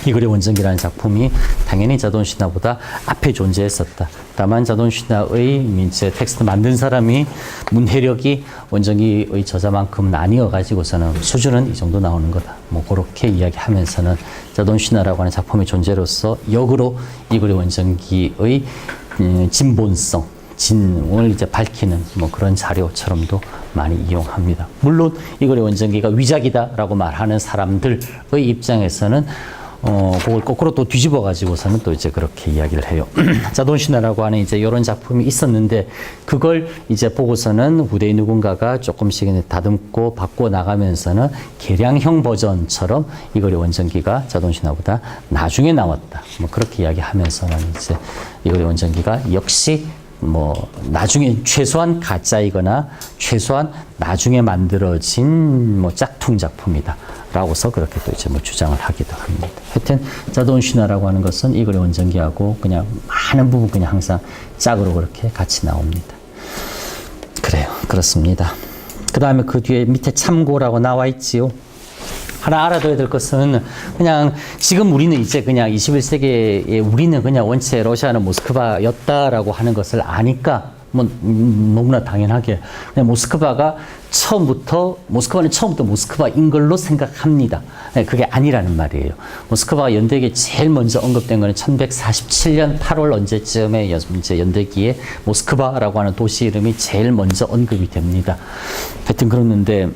이 글의 원전기라는 작품이 당연히 자돈신화보다 앞에 존재했었다. 다만 자돈신화의 이제 텍스트 만든 사람이 문해력이 원전기의 저자만큼은 아니어가지고서는 수준은 이 정도 나오는 거다. 뭐 그렇게 이야기하면서는 자돈신화라고 하는 작품의 존재로서 역으로 이 글의 원전기의 진본성, 진을 이제 밝히는 뭐 그런 자료처럼도 많이 이용합니다. 물론 이 글의 원전기가 위작이다라고 말하는 사람들의 입장에서는 그걸 거꾸로 또 뒤집어 가지고서는 또 이제 그렇게 이야기를 해요. 자돈신화라고 하는 이제 이런 작품이 있었는데 그걸 이제 보고서는 후대의 누군가가 조금씩 다듬고 바꿔 나가면서는 개량형 버전처럼 이 글의 원전기가 자돈신화보다 나중에 나왔다. 뭐 그렇게 이야기하면서는 이제 이 글의 원전기가 역시 뭐 나중에 최소한 가짜이거나 최소한 나중에 만들어진 뭐 짝퉁 작품이다. 라고서 그렇게 또 이제 뭐 주장을 하기도 합니다. 하여튼 자돈신화라고 하는 것은 이 글의 원전기하고 그냥 많은 부분 그냥 항상 짝으로 그렇게 같이 나옵니다. 그래요. 그렇습니다. 그 다음에 그 뒤에 밑에 참고라고 나와 있지요. 하나 알아둬야 될 것은 그냥 지금 우리는 이제 그냥 21세기에 우리는 그냥 원체 러시아는 모스크바였다라고 하는 것을 아니까 뭐 너무나 당연하게 그냥 모스크바는 처음부터 모스크바인 걸로 생각합니다. 네, 그게 아니라는 말이에요. 모스크바가 연대기에 제일 먼저 언급된 거는 1147년 8월 언제쯤에 이제 연대기에 모스크바라고 하는 도시 이름이 제일 먼저 언급이 됩니다. 하여튼 그러는데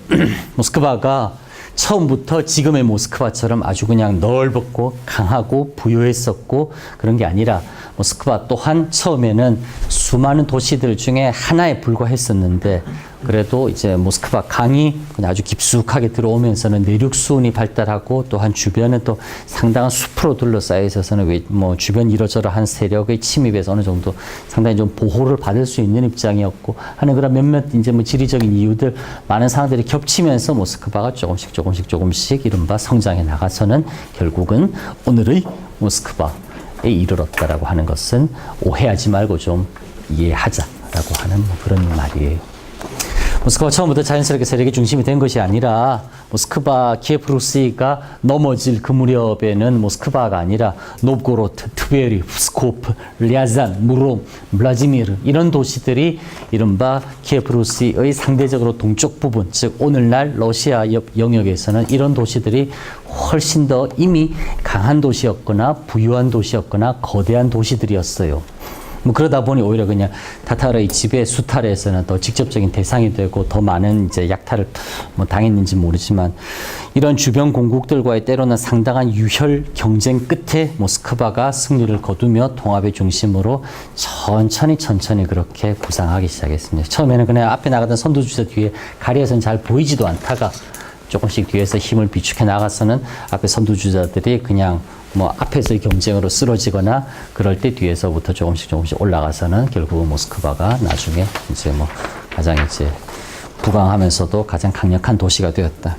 모스크바가 처음부터 지금의 모스크바처럼 아주 그냥 넓었고 강하고 부유했었고 그런 게 아니라 모스크바 또한 처음에는 수많은 도시들 중에 하나에 불과했었는데 그래도 이제 모스크바 강이 그냥 아주 깊숙하게 들어오면서는 내륙 수온이 발달하고 또한 주변은 또 상당한 숲으로 둘러싸여 있어서는 뭐 주변 이러저러한 세력의 침입에서 어느 정도 상당히 좀 보호를 받을 수 있는 입장이었고 하는 그런 몇몇 이제 뭐 지리적인 이유들 많은 상황들이 겹치면서 모스크바가 조금씩 이른바 성장해 나가서는 결국은 오늘의 모스크바에 이르렀다라고 하는 것은 오해하지 말고 좀 이해하자라고 하는 뭐 그런 말이에요. 모스크바가 처음부터 자연스럽게 세력의 중심이 된 것이 아니라 모스크바 키예프-루스이가 넘어질 그 무렵에는 모스크바가 아니라 노브고로드, 트베리, 프스코프, 랴잔, 무롬, 블라지미르 이런 도시들이 이른바 키예프-루스이의 상대적으로 동쪽 부분 즉 오늘날 러시아 영역에서는 이런 도시들이 훨씬 더 이미 강한 도시였거나 부유한 도시였거나 거대한 도시들이었어요. 뭐 그러다 보니 오히려 그냥 타타르의 지배 수탈에서는 더 직접적인 대상이 되고 더 많은 이제 약탈을 뭐 당했는지 모르지만 이런 주변 공국들과의 때로는 상당한 유혈 경쟁 끝에 모스크바가 승리를 거두며 통합의 중심으로 천천히 그렇게 부상하기 시작했습니다. 처음에는 그냥 앞에 나가던 선두주자 뒤에 가리에서는 잘 보이지도 않다가 조금씩 뒤에서 힘을 비축해 나가서는 앞에 선두주자들이 그냥 뭐 앞에서의 경쟁으로 쓰러지거나 그럴 때 뒤에서부터 조금씩 올라가서는 결국은 모스크바가 나중에 이제 뭐 가장 이제 부강하면서도 가장 강력한 도시가 되었다.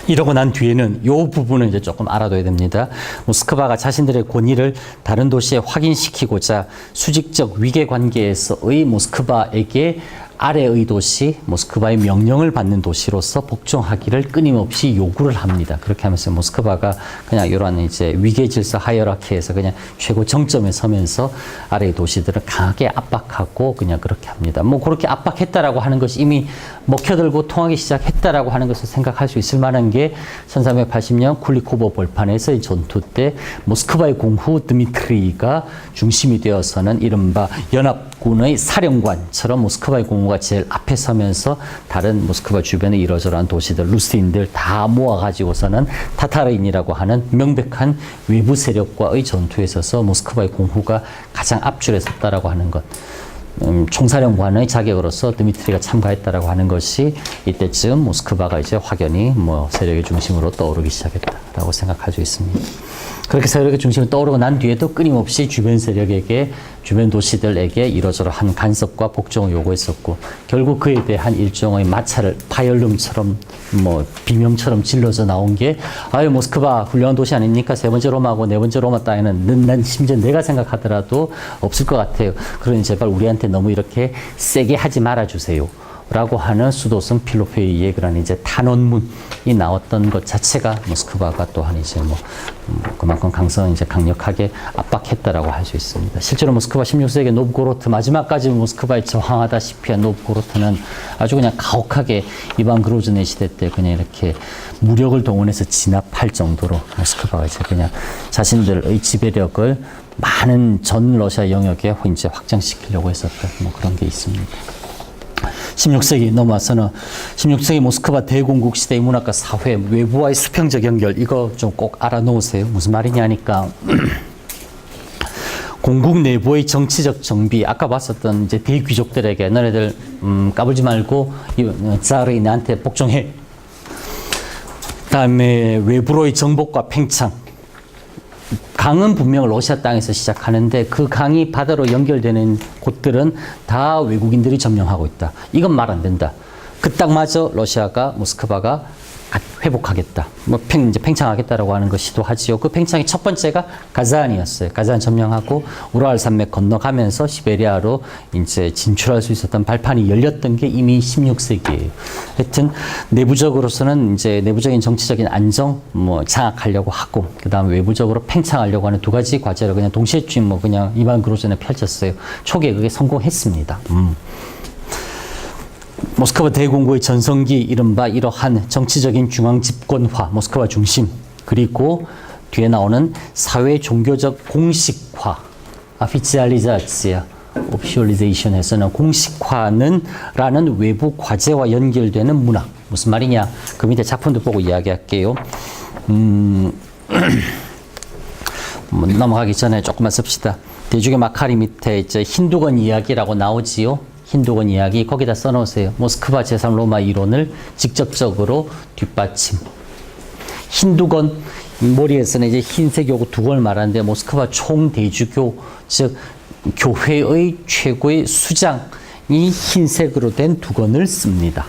이러고 난 뒤에는 이 부분을 이제 조금 알아둬야 됩니다. 모스크바가 자신들의 권위를 다른 도시에 확인시키고자 수직적 위계 관계에서의 모스크바에게 아래의 도시, 모스크바의 명령을 받는 도시로서 복종하기를 끊임없이 요구를 합니다. 그렇게 하면서 모스크바가 그냥 이러한 이제 위계 질서 하이어라키에서 그냥 최고 정점에 서면서 아래의 도시들을 강하게 압박하고 그냥 그렇게 합니다. 뭐 그렇게 압박했다라고 하는 것이 이미 먹혀들고 통하기 시작했다라고 하는 것을 생각할 수 있을 만한 게 1380년 쿨리코보 벌판에서의 전투 때 모스크바의 공후 드미트리가 중심이 되어서는 이른바 연합군의 사령관처럼 모스크바의 공후가 제일 앞에 서면서 다른 모스크바 주변의 이러저러한 도시들, 루스인들 다 모아가지고서는 타타르인이라고 하는 명백한 외부 세력과의 전투에 있어서 모스크바의 공후가 가장 앞줄에 섰다라고 하는 것. 총사령관의 자격으로서 드미트리가 참가했다라고 하는 것이 이때쯤 모스크바가 이제 확연히 뭐 세력의 중심으로 떠오르기 시작했다라고 생각할 수 있습니다. 그렇게 세력의 중심이 떠오르고 난 뒤에도 끊임없이 주변 세력에게, 주변 도시들에게 이러저러한 간섭과 복종을 요구했었고, 결국 그에 대한 일종의 마찰을 파열음처럼 뭐 비명처럼 질러져 나온 게, 아유 모스크바 훌륭한 도시 아닙니까? 세 번째 로마하고 네 번째 로마 따위는 난 심지어 내가 생각하더라도 없을 것 같아요. 그러니 제발 우리한테 너무 이렇게 세게 하지 말아주세요. 라고 하는 수도승 필로페이의 그런 이제 탄원문이 나왔던 것 자체가 모스크바가 또한 이제 뭐 그만큼 강성을 이제 강력하게 압박했다라고 할 수 있습니다. 실제로 모스크바 16세기 노브고로트 마지막까지 모스크바에 저항하다시피 한 노브고로트는 아주 그냥 가혹하게 이반 그로즈네 시대 때 그냥 이렇게 무력을 동원해서 진압할 정도로 모스크바가 이제 그냥 자신들의 지배력을 많은 전 러시아 영역에 이제 확장시키려고 했었던 뭐 그런 게 있습니다. 16세기 넘어와서는 16세기 모스크바 대공국 시대의 문화과 사회, 외부와의 수평적 연결, 이거 좀 꼭 알아놓으세요. 무슨 말이냐니까. 공국 내부의 정치적 정비, 아까 봤었던 이제 대귀족들에게 너네들 까불지 말고 자르이 나한테 복종해. 그다음에 외부로의 정복과 팽창. 강은 분명 러시아 땅에서 시작하는데 그 강이 바다로 연결되는 곳들은 다 외국인들이 점령하고 있다. 이건 말 안 된다. 그 땅마저 러시아가, 모스크바가 회복하겠다. 뭐 이제 팽창하겠다라고 하는 거 시도하지요. 그 팽창의 첫 번째가 가자안이었어요. 가자안 점령하고 우랄 산맥 건너가면서 시베리아로 이제 진출할 수 있었던 발판이 열렸던 게 이미 16세기예요. 하여튼 내부적으로서는 이제 내부적인 정치적인 안정 뭐 장악하려고 하고, 그다음 외부적으로 팽창하려고 하는 두 가지 과제를 그냥 동시에 뭐 그냥 이반 그로전에 펼쳤어요. 초기에 그게 성공했습니다. 모스크바 대공국의 전성기, 이른바 이러한 정치적인 중앙 집권화, 모스크바 중심, 그리고 뒤에 나오는 사회 종교적 공식화, 아피치알리자치아, 오피셜리제이션에서는 공식화는 라는 외부 과제와 연결되는 문화. 무슨 말이냐? 그 밑에 작품도 보고 이야기할게요. 넘어가기 전에 조금만 씁시다. 대주교 마카리 밑에 이제 힌두건 이야기라고 나오지요. 힌두건 이야기 거기다 써놓으세요. 모스크바 제3로마 이론을 직접적으로 뒷받침. 힌두건 머리에서는 이제 흰색이고 두건을 말하는데 모스크바 총대주교 즉 교회의 최고의 수장이 흰색으로 된 두건을 씁니다.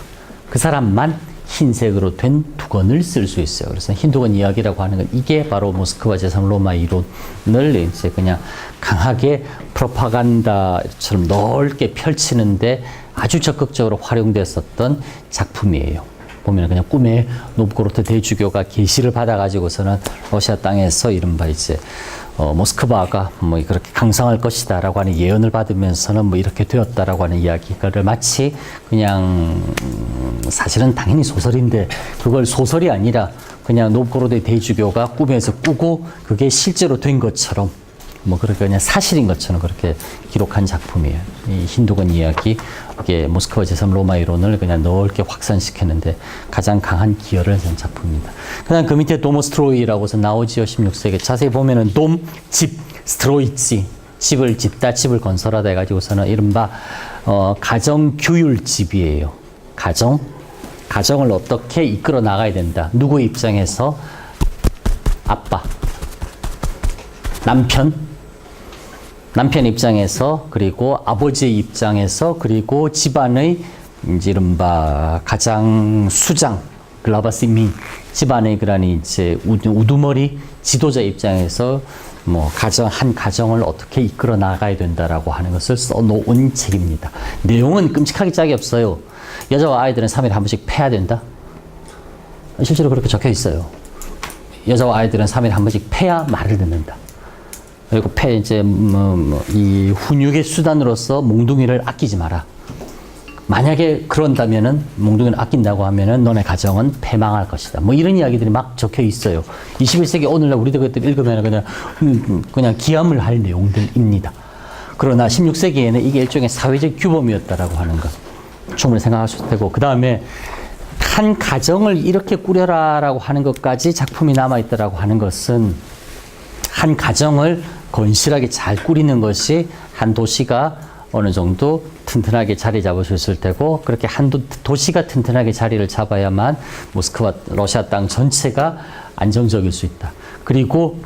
그 사람만 흰색으로 된 두건을 쓸 수 있어요. 그래서 힌두건 이야기라고 하는 건 이게 바로 모스크바 제3로마 이론을 이제 그냥 강하게 프로파간다처럼 넓게 펼치는데 아주 적극적으로 활용됐었던 작품이에요. 보면 그냥 꿈에 노브고로트 대주교가 계시를 받아가지고서는 러시아 땅에서 이른바 이제 모스크바가 뭐 그렇게 강성할 것이다라고 하는 예언을 받으면서는 뭐 이렇게 되었다라고 하는 이야기를 마치 그냥 사실은 당연히 소설인데 그걸 소설이 아니라 그냥 노브고로트 대주교가 꿈에서 꾸고 그게 실제로 된 것처럼 뭐 그렇게 그냥 사실인 것처럼 그렇게 기록한 작품이에요. 이 힌두건 이야기, 이게 모스크바 제3로마 이론을 그냥 넓게 확산시키는데 가장 강한 기여를 한 작품입니다. 그다음 그 밑에 도모스트로이라고 해서 나오지요. 16세기. 자세히 보면은 돔, 집, 스트로이치, 집을 짓다, 집을 건설하다 해가지고서는 이른바 가정 규율집이에요. 가정을 어떻게 이끌어 나가야 된다. 누구의 입장에서? 아빠, 남편 입장에서, 그리고 아버지의 입장에서, 그리고 집안의 이제 이른바 가장 수장, 글라바시민, 집안의 그런 이제 우두머리 지도자 입장에서 뭐 한 가정을 어떻게 이끌어 나가야 된다라고 하는 것을 써놓은 책입니다. 내용은 끔찍하게 짝이 없어요. 여자와 아이들은 3일에 한 번씩 패야 된다. 실제로 그렇게 적혀 있어요. 여자와 아이들은 3일에 한 번씩 패야 말을 듣는다. 그리고 이제 이 훈육의 수단으로서 몽둥이를 아끼지 마라. 만약에 그런다면은 몽둥이를 아낀다고 하면은 너네 가정은 패망할 것이다. 뭐 이런 이야기들이 막 적혀 있어요. 21세기 오늘날 우리들 그때 읽으면 그냥 기함을 할 내용들입니다. 그러나 16세기에는 이게 일종의 사회적 규범이었다라고 하는 것 충분히 생각할 수 있고, 그 다음에 한 가정을 이렇게 꾸려라라고 하는 것까지 작품이 남아 있다라고 하는 것은 한 가정을 건실하게 잘 꾸리는 것이 한 도시가 어느 정도 튼튼하게 자리 잡을 수 있을 테고 그렇게 한 도시가 튼튼하게 자리를 잡아야만 모스크바 러시아 땅 전체가 안정적일 수 있다. 그리고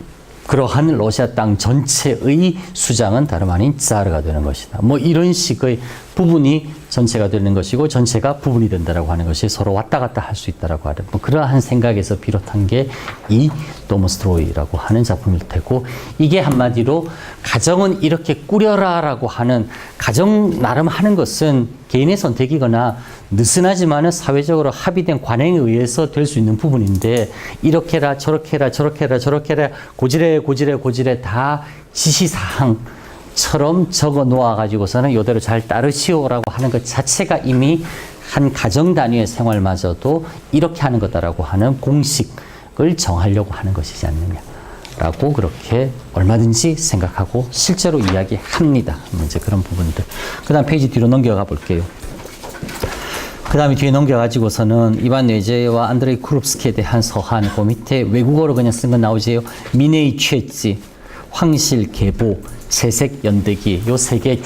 그러한 러시아 땅 전체의 수장은 다름 아닌 자르가 되는 것이다. 뭐 이런 식의 부분이 전체가 되는 것이고 전체가 부분이 된다라고 하는 것이 서로 왔다 갔다 할 수 있다라고 하는 뭐 그러한 생각에서 비롯한 게 이 도모스트로이라고 하는 작품일 테고 이게 한마디로 가정은 이렇게 꾸려라라고 하는 가정 나름 하는 것은 개인의 선택이거나 느슨하지만은 사회적으로 합의된 관행에 의해서 될 수 있는 부분인데 이렇게 해라 저렇게 해라 저렇게 해라 저렇게 해라 고지래 다 지시사항처럼 적어 놓아 가지고서는 이대로 잘 따르시오라고 하는 것 자체가 이미 한 가정 단위의 생활마저도 이렇게 하는 거다라고 하는 공식을 정하려고 하는 것이지 않느냐라고 그렇게 얼마든지 생각하고 실제로 이야기합니다. 이제 그런 부분들. 그다음 페이지 뒤로 넘겨가 볼게요. 그 다음에 뒤에 넘겨가지고서는 이반 뇌제와 안드레이 쿠룹스키에 대한 서한, 그 밑에 외국어로 그냥 쓴 건 나오지요. 미네이 취했지, 황실 계보, 채색 연대기, 요 세 개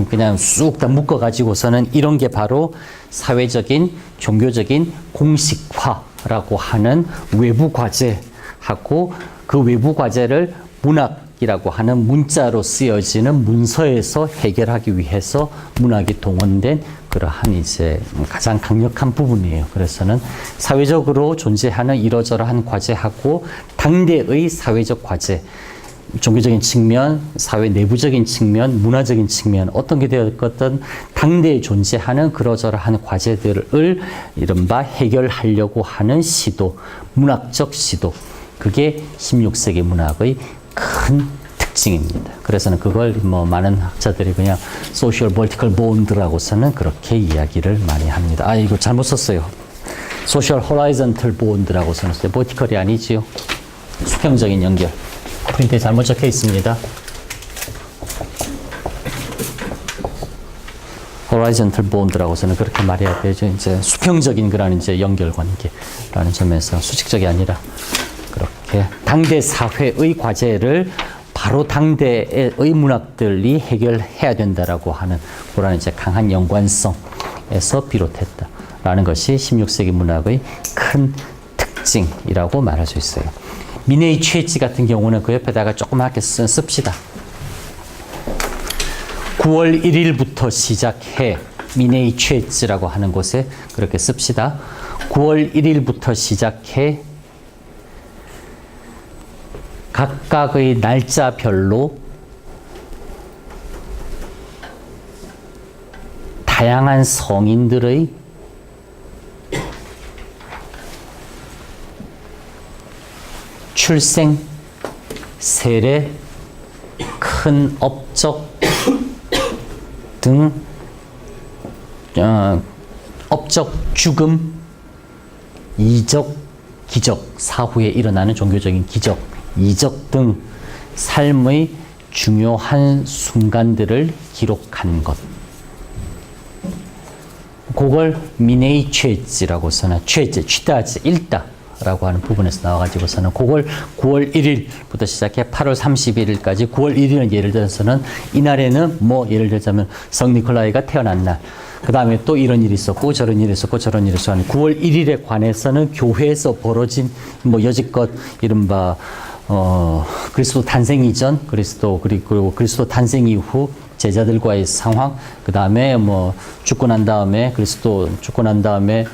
그냥 쑥 다 묶어가지고서는 이런 게 바로 사회적인, 종교적인 공식화라고 하는 외부 과제하고 그 외부 과제를 문학이라고 하는 문자로 쓰여지는 문서에서 해결하기 위해서 문학이 동원된 그러한 이제 가장 강력한 부분이에요. 그래서는 사회적으로 존재하는 이러저러한 과제하고 당대의 사회적 과제, 종교적인 측면, 사회 내부적인 측면, 문화적인 측면 어떤 게 되었건 당대에 존재하는 그러저러한 과제들을 이른바 해결하려고 하는 시도, 문학적 시도, 그게 16세기 문학의 큰 특징입니다. 그래서는 그걸 뭐 많은 학자들이 그냥 소셜 벌티컬 본드라고서는 그렇게 이야기를 많이 합니다. 아, 이거 잘못 썼어요. 소셜 호라이즌털 본드라고 썼어요. 벌티컬이 아니지요. 수평적인 연결. 프린트에 잘못 적혀 있습니다. 호라이즌털 본드라고서는 그렇게 말해야 되죠. 이제 수평적인 그런 이제 연결 관계라는 점에서 수직적이 아니라 그렇게 당대 사회의 과제를 바로 당대의 문학들이 해결해야 된다라고 하는 그런 이제 강한 연관성에서 비롯했다라는 것이 16세기 문학의 큰 특징이라고 말할 수 있어요. 미네이 취했지 같은 경우는 그 옆에다가 조그맣게 씁시다. 9월 1일부터 시작해 미네이 취했지라고 하는 곳에 그렇게 씁시다. 9월 1일부터 시작해 각각의 날짜별로 다양한 성인들의 출생, 세례, 큰 업적 등 업적, 죽음, 이적, 기적, 사후에 일어나는 종교적인 기적, 이적 등 삶의 중요한 순간들을 기록한 것. 그걸 미네이 취했지라고 써나 취했지, 취다지, 읽다라고 하는 부분에서 나와가지고서는 그걸 9월 1일부터 시작해 8월 31일까지 9월 1일은 예를 들어서는 이날에는 뭐 예를 들자면 성 니콜라이가 태어난 날. 그 다음에 또 이런 일이 있었고 저런 일이 있었고 저런 일이 있었고 9월 1일에 관해서는 교회에서 벌어진 뭐 여지껏 이른바 그리스도 탄생 이전, 그리고 그리스도 탄생 이후 제자들과의 상황, 그 다음에 뭐 죽고 난 다음에 그리스도 죽고 난 다음에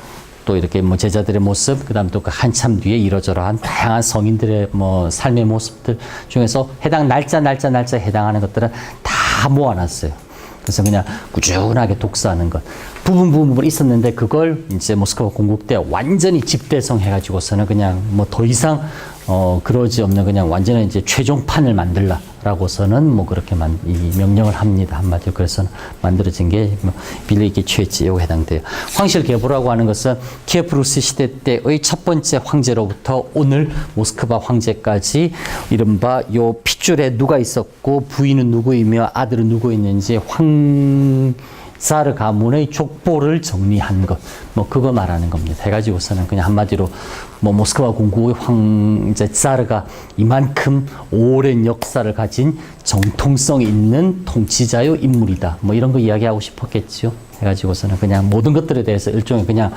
또 이렇게 뭐 제자들의 모습, 그 다음 또 한참 뒤에 이러저러한 다양한 성인들의 뭐 삶의 모습들 중에서 해당 날짜에 해당하는 것들은 다 모아놨어요. 그래서 그냥 꾸준하게 독서하는 것. 부분 있었는데 그걸 이제 모스크바 공국 때 완전히 집대성 해가지고서는 그냥 뭐 더 이상 그러지 없는 그냥 완전히 이제 최종판을 만들라라고서는 뭐 그렇게 이 명령을 합니다. 한마디로. 그래서 만들어진 게 뭐 빌레이키 취했지에 해당돼요. 황실 계보라고 하는 것은 키예프 루스 시대 때의 첫 번째 황제로부터 오늘 모스크바 황제까지 이른바 요 핏줄에 누가 있었고 부인은 누구이며 아들은 누구 있는지 자르 가문의 족보를 정리한 것, 뭐 그거 말하는 겁니다. 해가지고서는 그냥 한마디로 뭐 모스크바 공국의 황제 자르가 이만큼 오랜 역사를 가진 정통성 있는 통치자요 인물이다. 뭐 이런 거 이야기하고 싶었겠지요. 해가지고서는 그냥 모든 것들에 대해서 일종의 그냥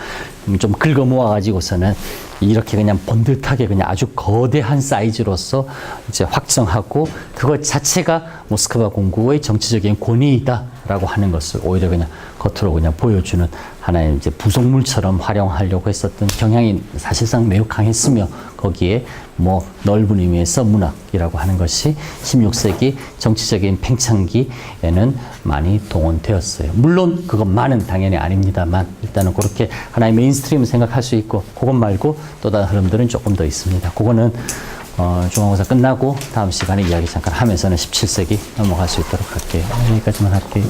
좀 긁어 모아가지고서는 이렇게 그냥 번듯하게 그냥 아주 거대한 사이즈로서 이제 확정하고 그것 자체가 모스크바 공국의 정치적인 권위이다라고 하는 것을 오히려 그냥 겉으로 그냥 보여주는 하나의 이제 부속물처럼 활용하려고 했었던 경향이 사실상 매우 강했으며 거기에 뭐 넓은 의미에서 문학이라고 하는 것이 16세기 정치적인 팽창기에는 많이 동원되었어요. 물론 그것만은 당연히 아닙니다만 일단은 그렇게 하나의 메인스트림을 생각할 수 있고 그것 말고 또 다른 흐름들은 조금 더 있습니다. 그거는 중간고사 끝나고 다음 시간에 이야기 잠깐 하면서는 17세기 넘어갈 수 있도록 할게요. 여기까지만 할게요.